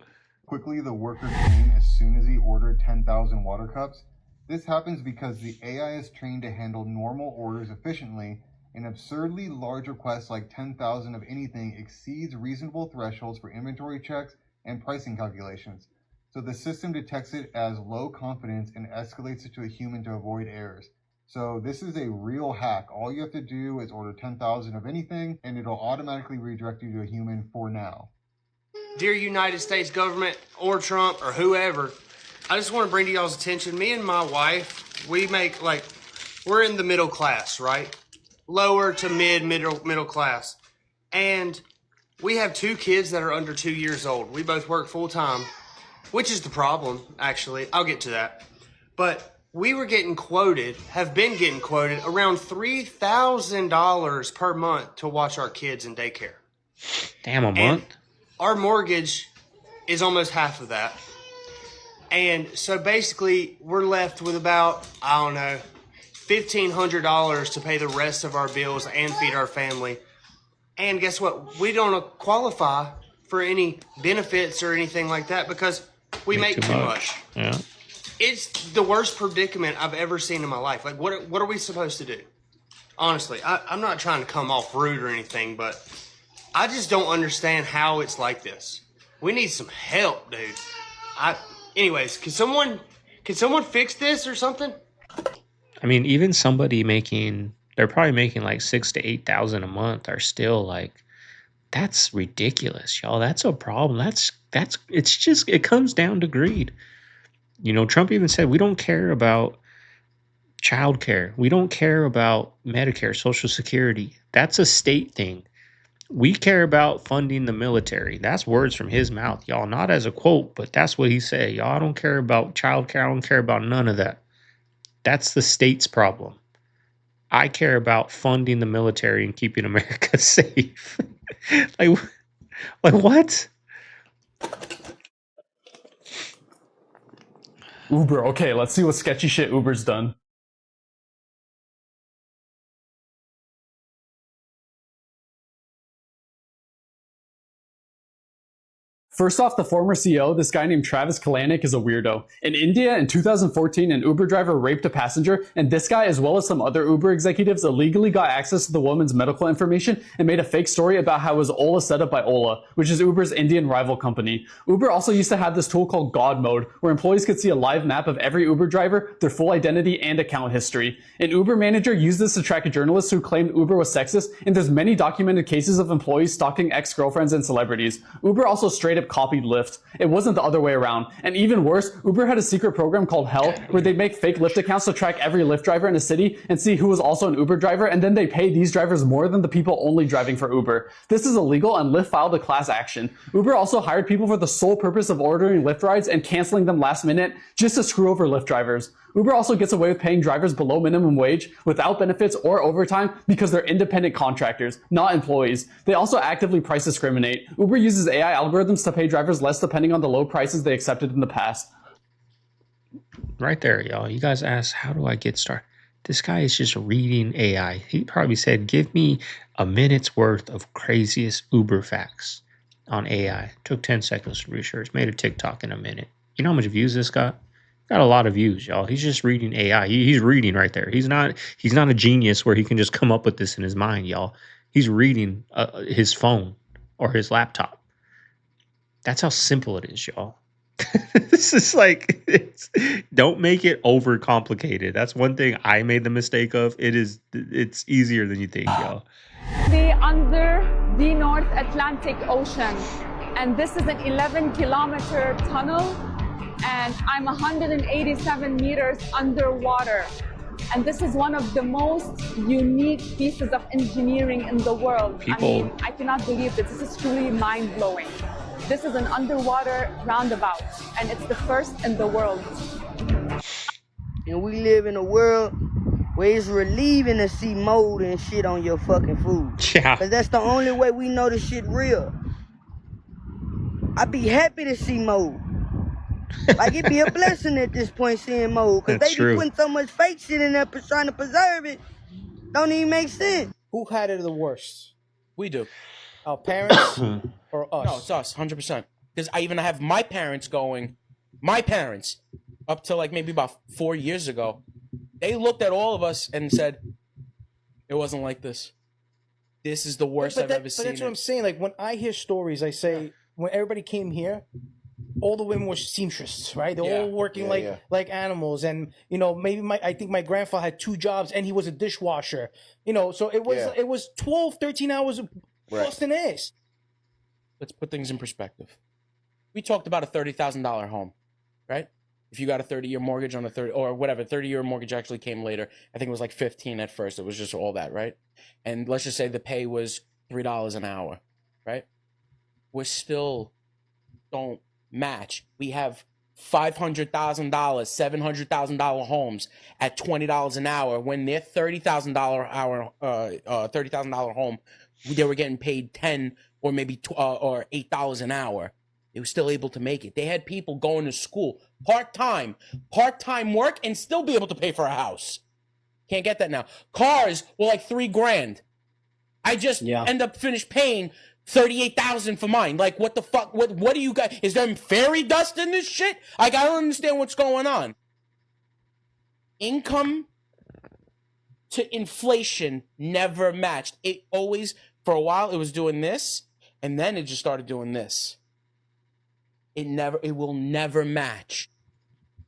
quickly the worker came as soon as he ordered 10,000 water cups. This happens because the AI is trained to handle normal orders efficiently, and absurdly large requests like 10,000 of anything exceeds reasonable thresholds for inventory checks and pricing calculations. So the system detects it as low confidence and escalates it to a human to avoid errors. So this is a real hack. All you have to do is order 10,000 of anything and it'll automatically redirect you to a human for now. Dear United States government or Trump or whoever, I just want to bring to y'all's attention, me and my wife, we make we're in the middle class, right? Lower to middle class. And we have 2 kids that are under 2 years old. We both work full time, which is the problem, actually. I'll get to that. But we were have been getting quoted around $3,000 per month to watch our kids in daycare. Damn, a month? Our mortgage is almost half of that. And so basically we're left with about, I don't know, $1,500 to pay the rest of our bills and feed our family. And guess what? We don't qualify for any benefits or anything like that because we make too much. Yeah. It's the worst predicament I've ever seen in my life. Like, what are we supposed to do? Honestly, I'm not trying to come off rude or anything, but I just don't understand how it's like this. We need some help, dude. Anyways, can someone fix this or something? I mean, even somebody they're probably making like 6,000 to 8,000 a month are still like, that's ridiculous, y'all. That's a problem. It comes down to greed. You know, Trump even said, we don't care about childcare. We don't care about Medicare, Social Security. That's a state thing. We care about funding the military. That's words from his mouth, y'all. Not as a quote, but that's what he said. Y'all, I don't care about childcare. I don't care about none of that. That's the state's problem. I care about funding the military and keeping America safe. like what? Uber. Okay, let's see what sketchy shit Uber's done. First off, the former CEO, this guy named Travis Kalanick, is a weirdo. In India in 2014, an Uber driver raped a passenger, and this guy, as well as some other Uber executives, illegally got access to the woman's medical information and made a fake story about how it was Ola set up by Ola, which is Uber's Indian rival company. Uber also used to have this tool called God Mode, where employees could see a live map of every Uber driver, their full identity, and account history. An Uber manager used this to track a journalist who claimed Uber was sexist, and there's many documented cases of employees stalking ex-girlfriends and celebrities. Uber also straight up copied Lyft. It wasn't the other way around. And even worse, Uber had a secret program called Hell where they'd make fake Lyft accounts to track every Lyft driver in a city and see who was also an Uber driver, and then they pay these drivers more than the people only driving for Uber. This is illegal, and Lyft filed a class action. Uber also hired people for the sole purpose of ordering Lyft rides and canceling them last minute just to screw over Lyft drivers. Uber also gets away with paying drivers below minimum wage without benefits or overtime because they're independent contractors, not employees. They also actively price discriminate. Uber uses AI algorithms to pay drivers less depending on the low prices they accepted in the past. Right there, y'all. You guys asked, how do I get started? This guy is just reading AI. He probably said, give me a minute's worth of craziest Uber facts on AI. Took 10 seconds to research. Made a TikTok in a minute. You know how much views this got? Got a lot of views, y'all. He's just reading AI. He's reading right there. He's not a genius where he can just come up with this in his mind, y'all. He's reading his phone or his laptop. That's how simple it is, y'all. This is like, don't make it over complicated. That's one thing I made the mistake of. It's easier than you think, y'all. Under the North Atlantic Ocean, and this is an 11-kilometer tunnel, and I'm 187 meters underwater. And this is one of the most unique pieces of engineering in the world. I mean, I cannot believe that this is truly mind-blowing. This is an underwater roundabout, and it's the first in the world. And we live in a world where it's relieving to see mold and shit on your fucking food. Yeah. Because that's the only way we know the shit real. I'd be happy to see mold. Like, it'd be a blessing at this point seeing mold. Because they be putting so much fake shit in there trying to preserve it. Don't even make sense. Who had it the worst? We do. Our parents or us? No, it's us, 100%. Because I even have my parents, up to like maybe about 4 years ago, they looked at all of us and said, it wasn't like this. This is the worst I've ever seen. But that's what I'm saying. Like, when I hear stories, I say, when everybody came here, all the women were seamstresses, right? They're all working like animals. And, you know, maybe I think my grandfather had 2 jobs and he was a dishwasher. You know, so it was 12, 13 hours of busting ass. Let's put things in perspective. We talked about a $30,000 home, right? If you got a 30-year mortgage on a 30-year mortgage actually came later. I think it was like 15 at first. It was just all that, right? And let's just say the pay was $3 an hour, right? We still don't match. We have $500,000, $700,000 homes at $20 an hour when their $30,000 home, they were getting paid $10 or maybe or $8 an hour. They were still able to make it. They had people going to school part-time work and still be able to pay for a house. Can't get that now. Cars were like $3,000. I just end up finished paying $38,000 for mine. Like, what the fuck? What do you guys? Is there fairy dust in this shit? I don't understand what's going on. Income to inflation never matched. It always, for a while, it was doing this, and then it just started doing this. It will never match.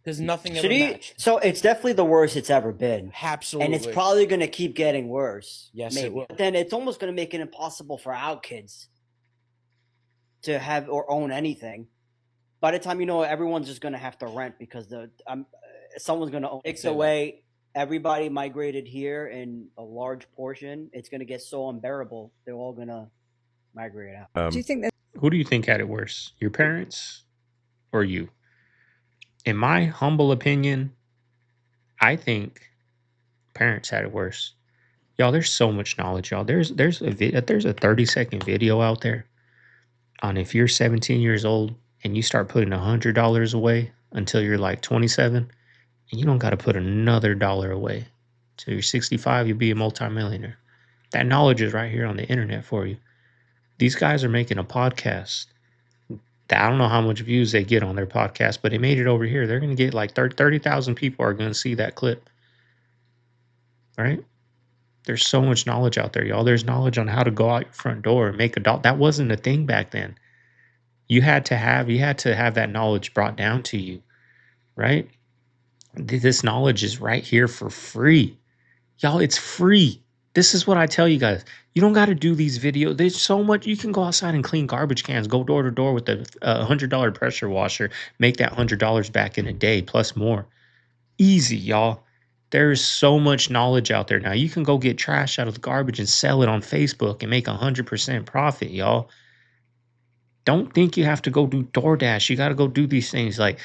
Because nothing ever matched. So it's definitely the worst it's ever been. Absolutely. And it's probably going to keep getting worse. Yes, maybe. it will. But then it's almost going to make it impossible for our kids to have or own anything. By the time, you know, everyone's just going to have to rent because someone's going to own it. The way everybody migrated here in a large portion, it's going to get so unbearable. They're all going to migrate out. Do you think who do you think had it worse? Your parents or you? In my humble opinion, I think parents had it worse. Y'all, there's so much knowledge, y'all. There's a 30-second video out there on if you're 17 years old and you start putting $100 away until you're like 27, and you don't got to put another dollar away till you're 65, you'll be a multimillionaire. That knowledge is right here on the internet for you. These guys are making a podcast. I don't know how much views they get on their podcast, but they made it over here. They're going to get like 30,000 people are going to see that clip. Right? There's so much knowledge out there, y'all. There's knowledge on how to go out your front door and make a dollar. That wasn't a thing back then. You had to have that knowledge brought down to you. Right? This knowledge is right here for free. Y'all, it's free. This is what I tell you guys. You don't got to do these videos. There's so much. You can go outside and clean garbage cans, go door to door with a $100 pressure washer, make that $100 back in a day plus more. Easy, y'all. There's so much knowledge out there now. You can go get trash out of the garbage and sell it on Facebook and make 100% profit, y'all. Don't think you have to go do DoorDash. You got to go do these things. Like,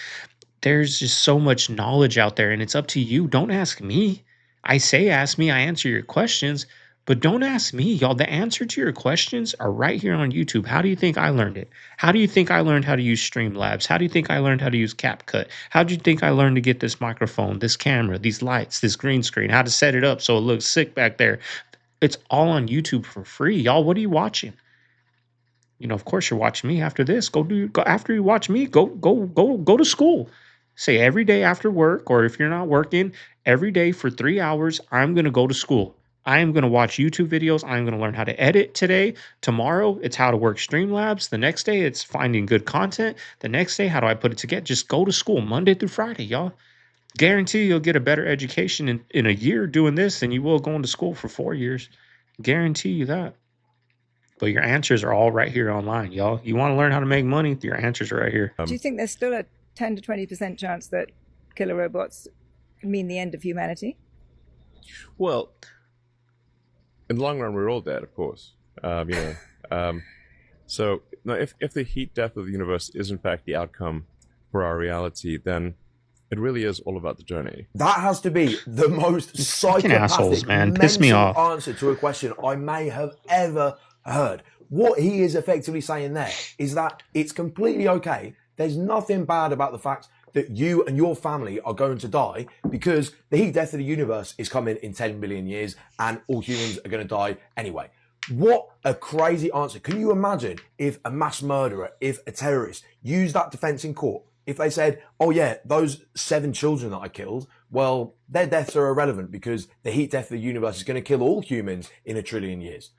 there's just so much knowledge out there, and it's up to you. Don't ask me. I say ask me, I answer your questions, but don't ask me, y'all. The answer to your questions are right here on YouTube. How do you think I learned it? How do you think I learned how to use Streamlabs? How do you think I learned how to use CapCut? How do you think I learned to get this microphone, this camera, these lights, this green screen, how to set it up so it looks sick back there? It's all on YouTube for free, y'all. What are you watching? You know, of course you're watching me. After this, go after you watch me, go to school. Say every day after work, or if you're not working, every day for 3 hours, I'm going to go to school. I am going to watch YouTube videos. I'm going to learn how to edit today. Tomorrow, it's how to work Streamlabs. The next day, it's finding good content. The next day, how do I put it together? Just go to school Monday through Friday, y'all. Guarantee you'll get a better education in a year doing this than you will going to school for 4 years. Guarantee you that. But your answers are all right here online, y'all. You want to learn how to make money? Your answers are right here. Do you think there's still a 10 to 20% chance that killer robots mean the end of humanity? Well, in the long run, we're all dead, of course. So now, if the heat death of the universe is in fact the outcome for our reality, then it really is all about the journey. That has to be the most psychopathic, assholes, man. Piss me off. answer to a question I may have ever heard. What he is effectively saying there is that it's completely okay. There's nothing bad about the fact that you and your family are going to die because the heat death of the universe is coming in 10 million years and all humans are going to die anyway. What a crazy answer. Can you imagine if a mass murderer, if a terrorist used that defense in court? If they said, oh yeah, those 7 children that I killed, well, their deaths are irrelevant because the heat death of the universe is going to kill all humans in 1 trillion years.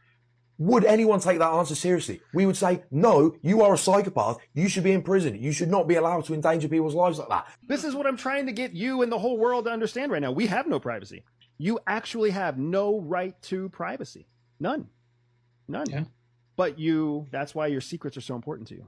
Would anyone take that answer seriously? We would say, no, you are a psychopath. You should be in prison. You should not be allowed to endanger people's lives like that. This is what I'm trying to get you and the whole world to understand right now. We have no privacy. You actually have no right to privacy. None. Yeah. But that's why your secrets are so important to you.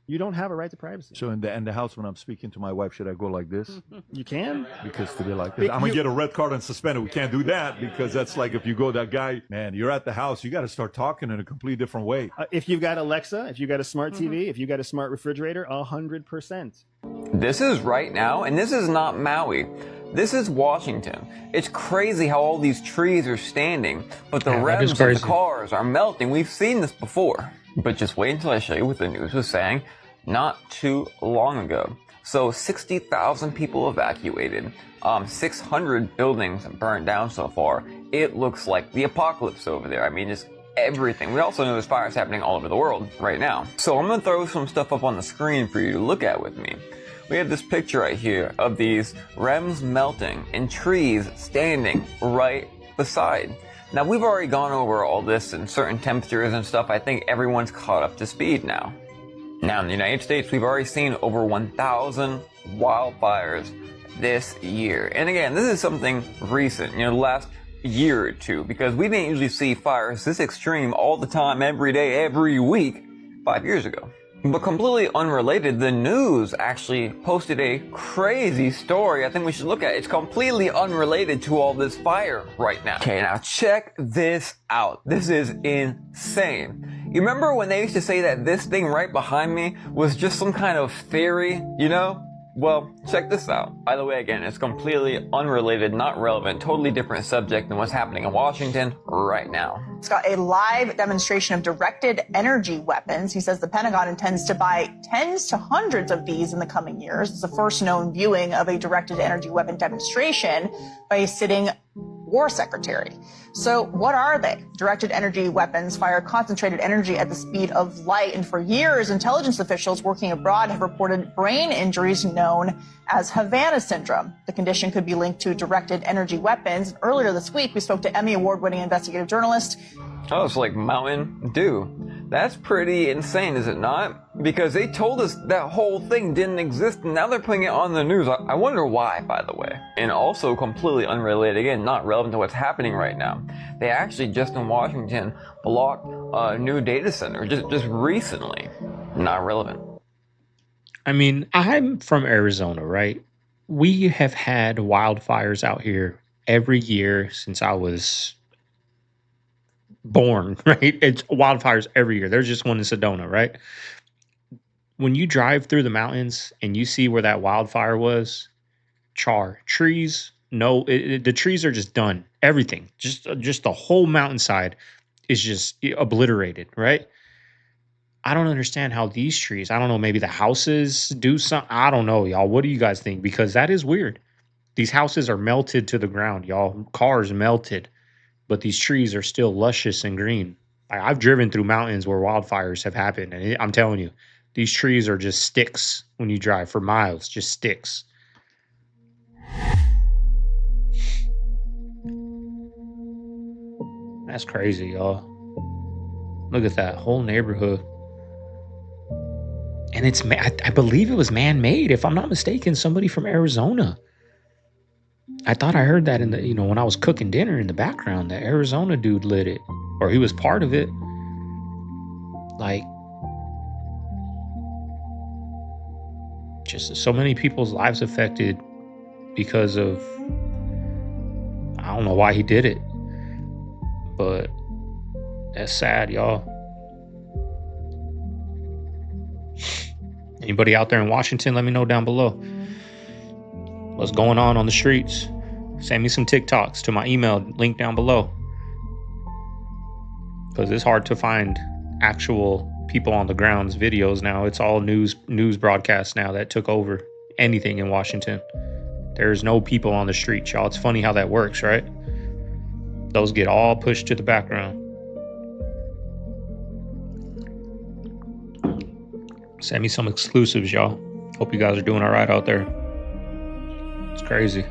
You don't have a right to privacy. So in the house, when I'm speaking to my wife, should I go like this? You can. Because to be like this, I'm going to get a red card and suspended. We can't do that because that's like if you go that guy, man, you're at the house, you got to start talking in a completely different way. If you've got Alexa, if you've got a smart TV, if you've got a smart refrigerator, 100%. This is right now, and this is not Maui. This is Washington. It's crazy how all these trees are standing, but the rims of the cars are melting. We've seen this before. But just wait until I show you what the news was saying not too long ago. So 60,000 people evacuated, 600 buildings burned down so far. It looks like the apocalypse over there. I mean, just everything. We also know there's fires happening all over the world right now. So I'm going to throw some stuff up on the screen for you to look at with me. We have this picture right here of these rims melting and trees standing right beside. Now, we've already gone over all this and certain temperatures and stuff. I think everyone's caught up to speed now. Now, in the United States, we've already seen over 1,000 wildfires this year. And again, this is something recent, the last year or two, because we didn't usually see fires this extreme all the time, every day, every week, 5 years ago. But completely unrelated, the news actually posted a crazy story I think we should look at. It's completely unrelated to all this fire right now. Okay, now check this out. This is insane. You remember when they used to say that this thing right behind me was just some kind of theory, Well, check this out. By the way, again, it's completely unrelated, not relevant, totally different subject than what's happening in Washington right now. It's got a live demonstration of directed energy weapons. He says the Pentagon intends to buy tens to hundreds of these in the coming years. It's the first known viewing of a directed energy weapon demonstration by a sitting war secretary. So what are they? Directed energy weapons fire concentrated energy at the speed of light. And for years, intelligence officials working abroad have reported brain injuries known as Havana syndrome. The condition could be linked to directed energy weapons. Earlier this week, we spoke to Emmy Award-winning investigative journalist. Oh, it's like Mountain Dew. That's pretty insane, is it not? Because they told us that whole thing didn't exist, and now they're putting it on the news. I wonder why, by the way. And also completely unrelated, again, not relevant to what's happening right now. They actually just in Washington blocked a new data center just recently. Not relevant. I mean, I'm from Arizona, right? We have had wildfires out here every year since I was born, right? It's wildfires every year. There's just one in Sedona, right? When you drive through the mountains and you see where that wildfire was, char, trees, no, the trees are just done. Everything, just the whole mountainside is just obliterated, right? I don't understand how these trees, I don't know, maybe the houses do something. I don't know, y'all. What do you guys think? Because that is weird. These houses are melted to the ground, y'all. Cars melted, but these trees are still luscious and green. I've driven through mountains where wildfires have happened, and I'm telling you, these trees are just sticks when you drive for miles, just sticks. That's crazy, y'all. Look at that whole neighborhood. And it's, I believe it was man-made, if I'm not mistaken, somebody from Arizona. I thought I heard that in the, when I was cooking dinner in the background, that Arizona dude lit it, or he was part of it. Like, just so many people's lives affected because of, I don't know why he did it, but that's sad, y'all. Anybody out there in Washington, let me know down below. What's going on the streets? Send me some TikToks to my email link down below. Because it's hard to find actual people on the ground's videos now. It's all news broadcasts now that took over anything in Washington. There's no people on the street, y'all. It's funny how that works, right? Those get all pushed to the background. Send me some exclusives, y'all. Hope you guys are doing all right out there. It's crazy.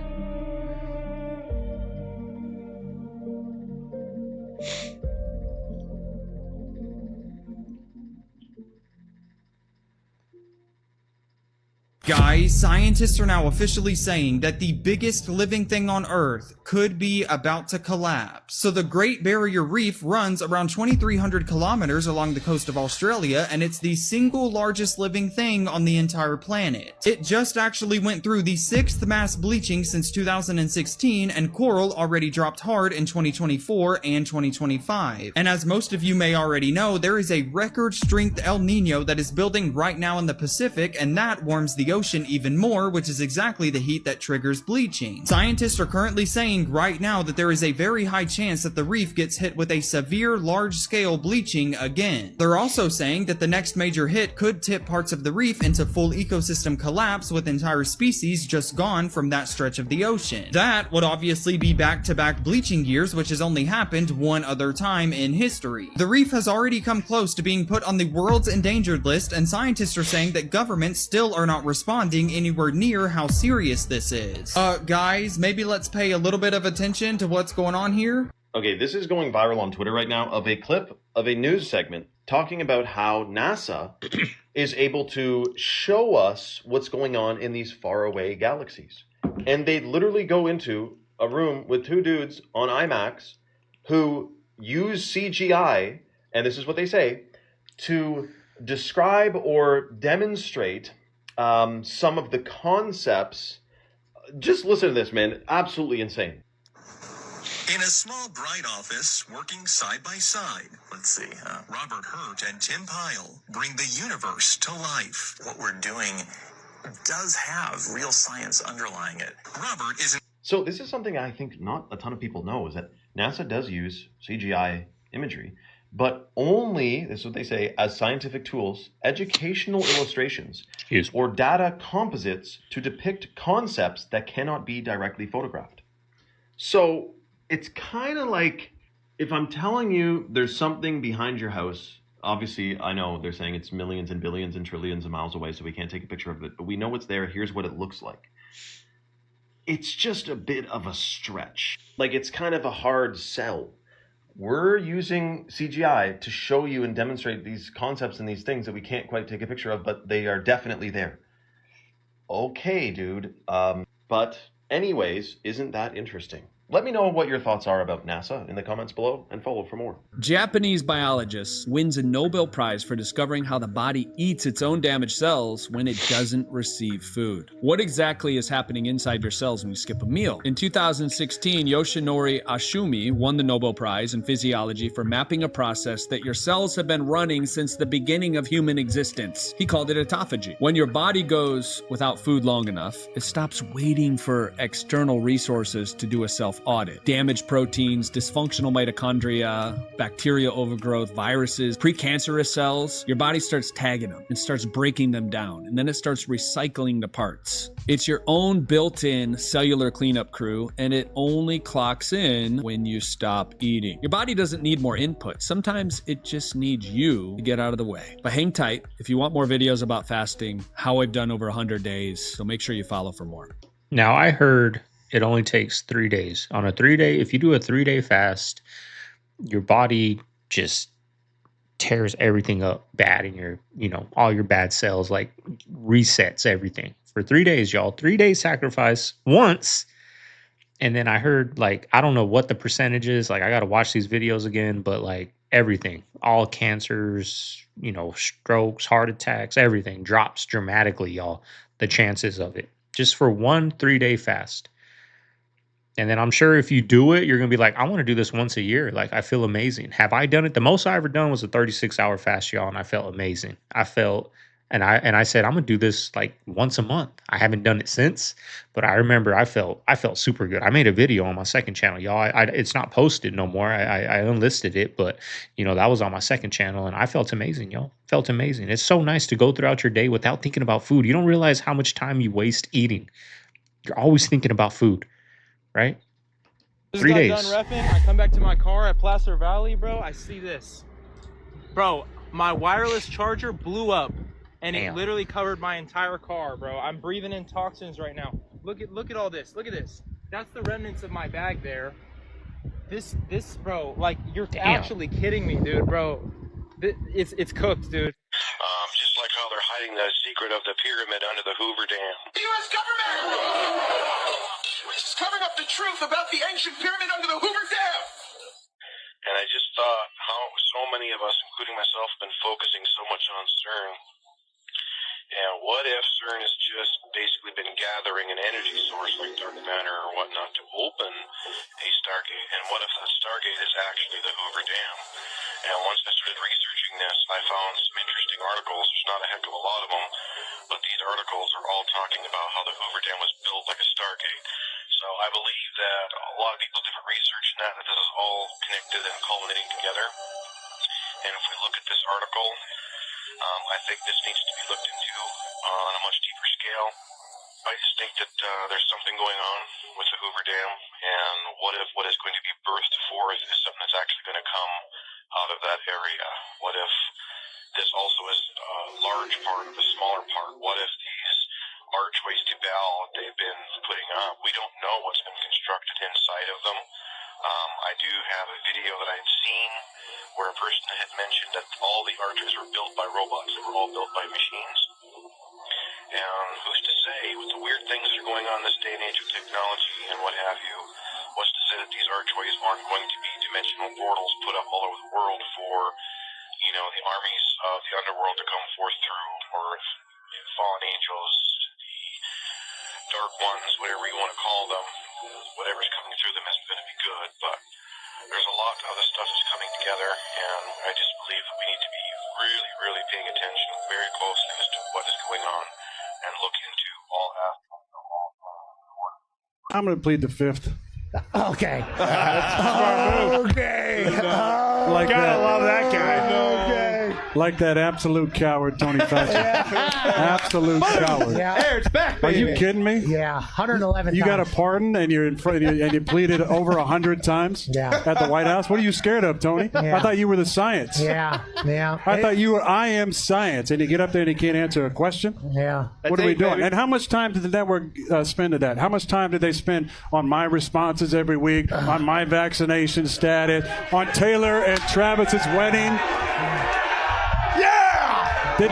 Guys, scientists are now officially saying that the biggest living thing on Earth could be about to collapse. So the Great Barrier Reef runs around 2,300 kilometers along the coast of Australia, and it's the single largest living thing on the entire planet. It just actually went through the 6th mass bleaching since 2016, and coral already dropped hard in 2024 and 2025. And as most of you may already know, there is a record strength El Nino that is building right now in the Pacific, and that warms the ocean even more, which is exactly the heat that triggers bleaching. Scientists are currently saying right now that there is a very high chance that the reef gets hit with a severe large-scale bleaching again. They're also saying that the next major hit could tip parts of the reef into full ecosystem collapse, with entire species just gone from that stretch of the ocean. That would obviously be back-to-back bleaching years, which has only happened one other time in history. The reef has already come close to being put on the world's endangered list, and scientists are saying that governments still are not responding anywhere near how serious this is. Guys, maybe let's pay a little bit of attention to what's going on here. Okay, this is going viral on Twitter right now of a clip of a news segment talking about how NASA is able to show us what's going on in these faraway galaxies. And they literally go into a room with two dudes on IMAX who use CGI, and this is what they say, to describe or demonstrate some of the concepts. Just listen to this, man. Absolutely insane. In a small, bright office, working side by side. Let's see, Robert Hurt and Tim Pyle bring the universe to life. What we're doing does have real science underlying it. Robert is... So this is something I think not a ton of people know, is that NASA does use CGI imagery, but only, this is what they say, as scientific tools, educational illustrations, or data composites to depict concepts that cannot be directly photographed. So it's kind of like, if I'm telling you there's something behind your house, obviously I know they're saying it's millions and billions and trillions of miles away, so we can't take a picture of it, but we know it's there, here's what it looks like. It's just a bit of a stretch. Like, it's kind of a hard sell. we're using CGI to show you and demonstrate these concepts and these things that we can't quite take a picture of, but they are definitely there. Okay, dude. But anyways, isn't that interesting? Let me know what your thoughts are about NASA in the comments below, and follow for more. Japanese biologist wins a Nobel Prize for discovering how the body eats its own damaged cells when it doesn't receive food. What exactly is happening inside your cells when you skip a meal? In 2016, Yoshinori Ashumi won the Nobel Prize in physiology for mapping a process that your cells have been running since the beginning of human existence. He called it autophagy. When your body goes without food long enough, it stops waiting for external resources to do a self-audit. Damaged proteins, dysfunctional mitochondria, bacterial overgrowth, viruses, precancerous cells, your body starts tagging them and starts breaking them down, and then it starts recycling the parts. It's your own built-in cellular cleanup crew, and it only clocks in when you stop eating. Your body doesn't need more input. Sometimes it just needs you to get out of the way. But hang tight if you want more videos about fasting, how I've done over 100 days, so make sure you follow for more. Now, I heard it only takes 3 days. On a 3-day, if you do a 3-day fast, your body just tears everything up bad in your, all your bad cells, like resets everything for 3 days, y'all. 3-day sacrifice once. And then I heard, like, I don't know what the percentage is. Like, I got to watch these videos again, but like everything, all cancers, strokes, heart attacks, everything drops dramatically, y'all. The chances of it just for one 3-day fast. And then I'm sure if you do it, you're going to be like, I want to do this once a year. Like, I feel amazing. Have I done it? The most I ever done was a 36-hour fast, y'all, and I felt amazing. And I said, I'm going to do this like once a month. I haven't done it since, but I remember I felt super good. I made a video on my second channel, y'all. It's not posted no more. I unlisted it, but that was on my second channel, and I felt amazing, y'all. Felt amazing. It's so nice to go throughout your day without thinking about food. You don't realize how much time you waste eating. You're always thinking about food. Right? Just 3 got days. done reffing. I come back to my car at Placer Valley, bro. I see this. Bro, my wireless charger blew up and it literally covered my entire car, bro. I'm breathing in toxins right now. Look at all this. Look at this. That's the remnants of my bag there. This bro, like, you're actually kidding me, dude, bro. It's cooked, dude. Just like how they're hiding the secret of the pyramid under the Hoover Dam. The U.S. government, which is covering up the truth about the ancient pyramid under the Hoover Dam. And I just thought how so many of us, including myself, have been focusing so much on CERN. And what if CERN has just basically been gathering an energy source like dark matter or whatnot to open a Stargate? And what if that Stargate is actually the Hoover Dam? And once I started researching this, I found some interesting articles. There's not a heck of a lot of them, but these articles are all talking about how the Hoover Dam was built like a Stargate. So I believe that a lot of people have different research in that this is all connected and culminating together. And if we look at this article, I think this needs to be looked into on a much deeper scale. I just think that there's something going on with the Hoover Dam, and what if what is going to be birthed forth is something that's actually going to come out of that area? What if this also is a large part of a smaller part? What if these archways to Bell they've been putting up, we don't know what's been constructed inside of them. I do have a video that I had seen where a person had mentioned that all the arches were built by robots. They were all built by machines. And who's to say, with the weird things that are going on in this day and age of technology and what have you, what's to say that these archways aren't going to be dimensional portals put up all over the world for, the armies of the underworld to come forth through, or fallen angels, the dark ones, whatever you want to call them, whatever's coming through them is going to be good, but there's a lot of other stuff that's coming together, and I just believe that we need to be really, really paying attention very closely as to what is going on and look into all aspects of all. I'm going to plead the fifth. Okay. Okay. Like, gotta love that guy. Okay. Like that absolute coward, Tony Fauci. Absolute coward. Yeah. Hey, it's back, Are baby. you kidding me? Yeah, 111 You got a times. pardon and you're in front and you pleaded over 100 times at the White House? What are you scared of, Tony? Yeah. I thought you were the science. Yeah. I thought you were I am science, and you get up there and you can't answer a question? Yeah. What are we doing? And how much time did the network spend at that? How much time did they spend on my responses every week, on my vaccination status, on Taylor and Travis's wedding? Did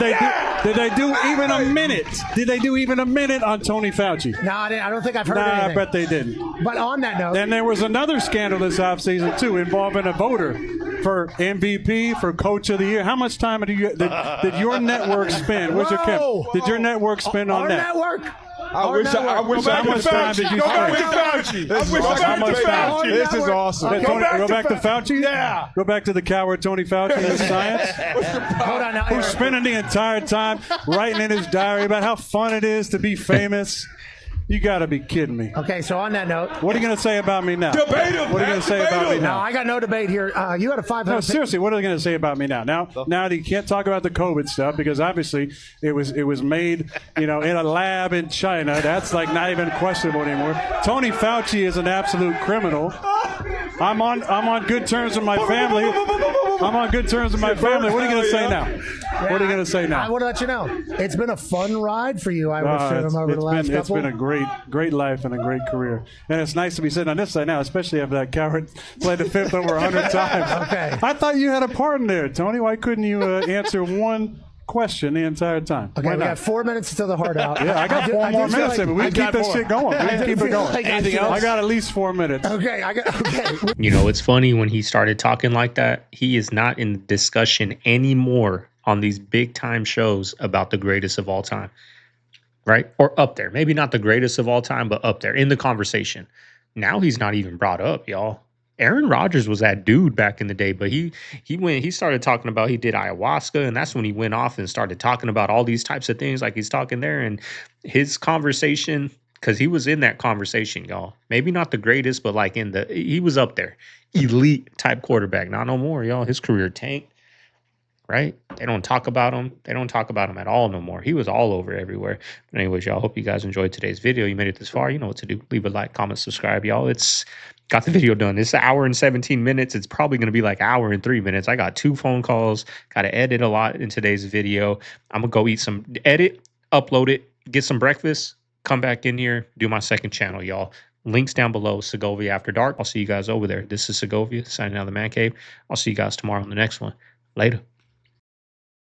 they do even a minute? Did they do even a minute on Tony Fauci? No, I don't think I've heard I anything. bet they didn't. But on that note, And there was another scandal this offseason, too, involving a voter for MVP, for Coach of the Year. How much time did your network spend? Where's your Kim? Did your network spend on our that? network. I wish I could Fauci. Go back to Fauci. I wish I could Fauci. This is awesome. Go back to Fauci? Yeah. Go back to the coward Tony Fauci and his science? Hold on now. Who's spending the entire time writing in his diary about how fun it is to be famous? You got to be kidding me. Okay, so on that note, What are you going to say about me now? Debate him, What are you going to say about me no, now? I got no debate here. You had a 500. No, seriously, what are they going to say about me now? Now you can't talk about the COVID stuff because obviously it was made, in a lab in China. That's like not even questionable anymore. Tony Fauci is an absolute criminal. I'm on good terms with my family. I'm on good terms with my family. What are you going to say now? What are you going to say now? I want to let you know, it's been a fun ride for you, I would assume, over the last couple. It's been a great life and a great career. And it's nice to be sitting on this side now, especially after that coward played the fifth over 100 times. Okay. I thought you had a pardon there, Tony. Why couldn't you answer one question the entire time? Okay, we got 4 minutes until the heart out. Yeah, I got 4 more minutes, but we keep this shit going. We I keep do it feel going. like Anything else? I got at least 4 minutes. Okay, okay. It's funny when he started talking like that, he is not in the discussion anymore on these big time shows about the greatest of all time. Right? Or up there. Maybe not the greatest of all time, but up there in the conversation. Now he's not even brought up, y'all. Aaron Rodgers was that dude back in the day, but he started talking about he did ayahuasca, and that's when he went off and started talking about all these types of things like he's talking there. And his conversation, because he was in that conversation, y'all. Maybe not the greatest, but like he was up there. Elite type quarterback. Not no more, y'all. His career tanked. Right? They don't talk about him. They don't talk about him at all no more. He was all over everywhere. But anyways, y'all, hope you guys enjoyed today's video. You made it this far. You know what to do. Leave a like, comment, subscribe, y'all. It's got the video done. It's an hour and 17 minutes. It's probably going to be like an hour and 3 minutes. I got 2 phone calls. Got to edit a lot in today's video. I'm going to go eat some, edit, upload it, get some breakfast, come back in here, do my second channel, y'all. Links down below, Segovia After Dark. I'll see you guys over there. This is Segovia, signing out of the Man Cave. I'll see you guys tomorrow on the next one. Later.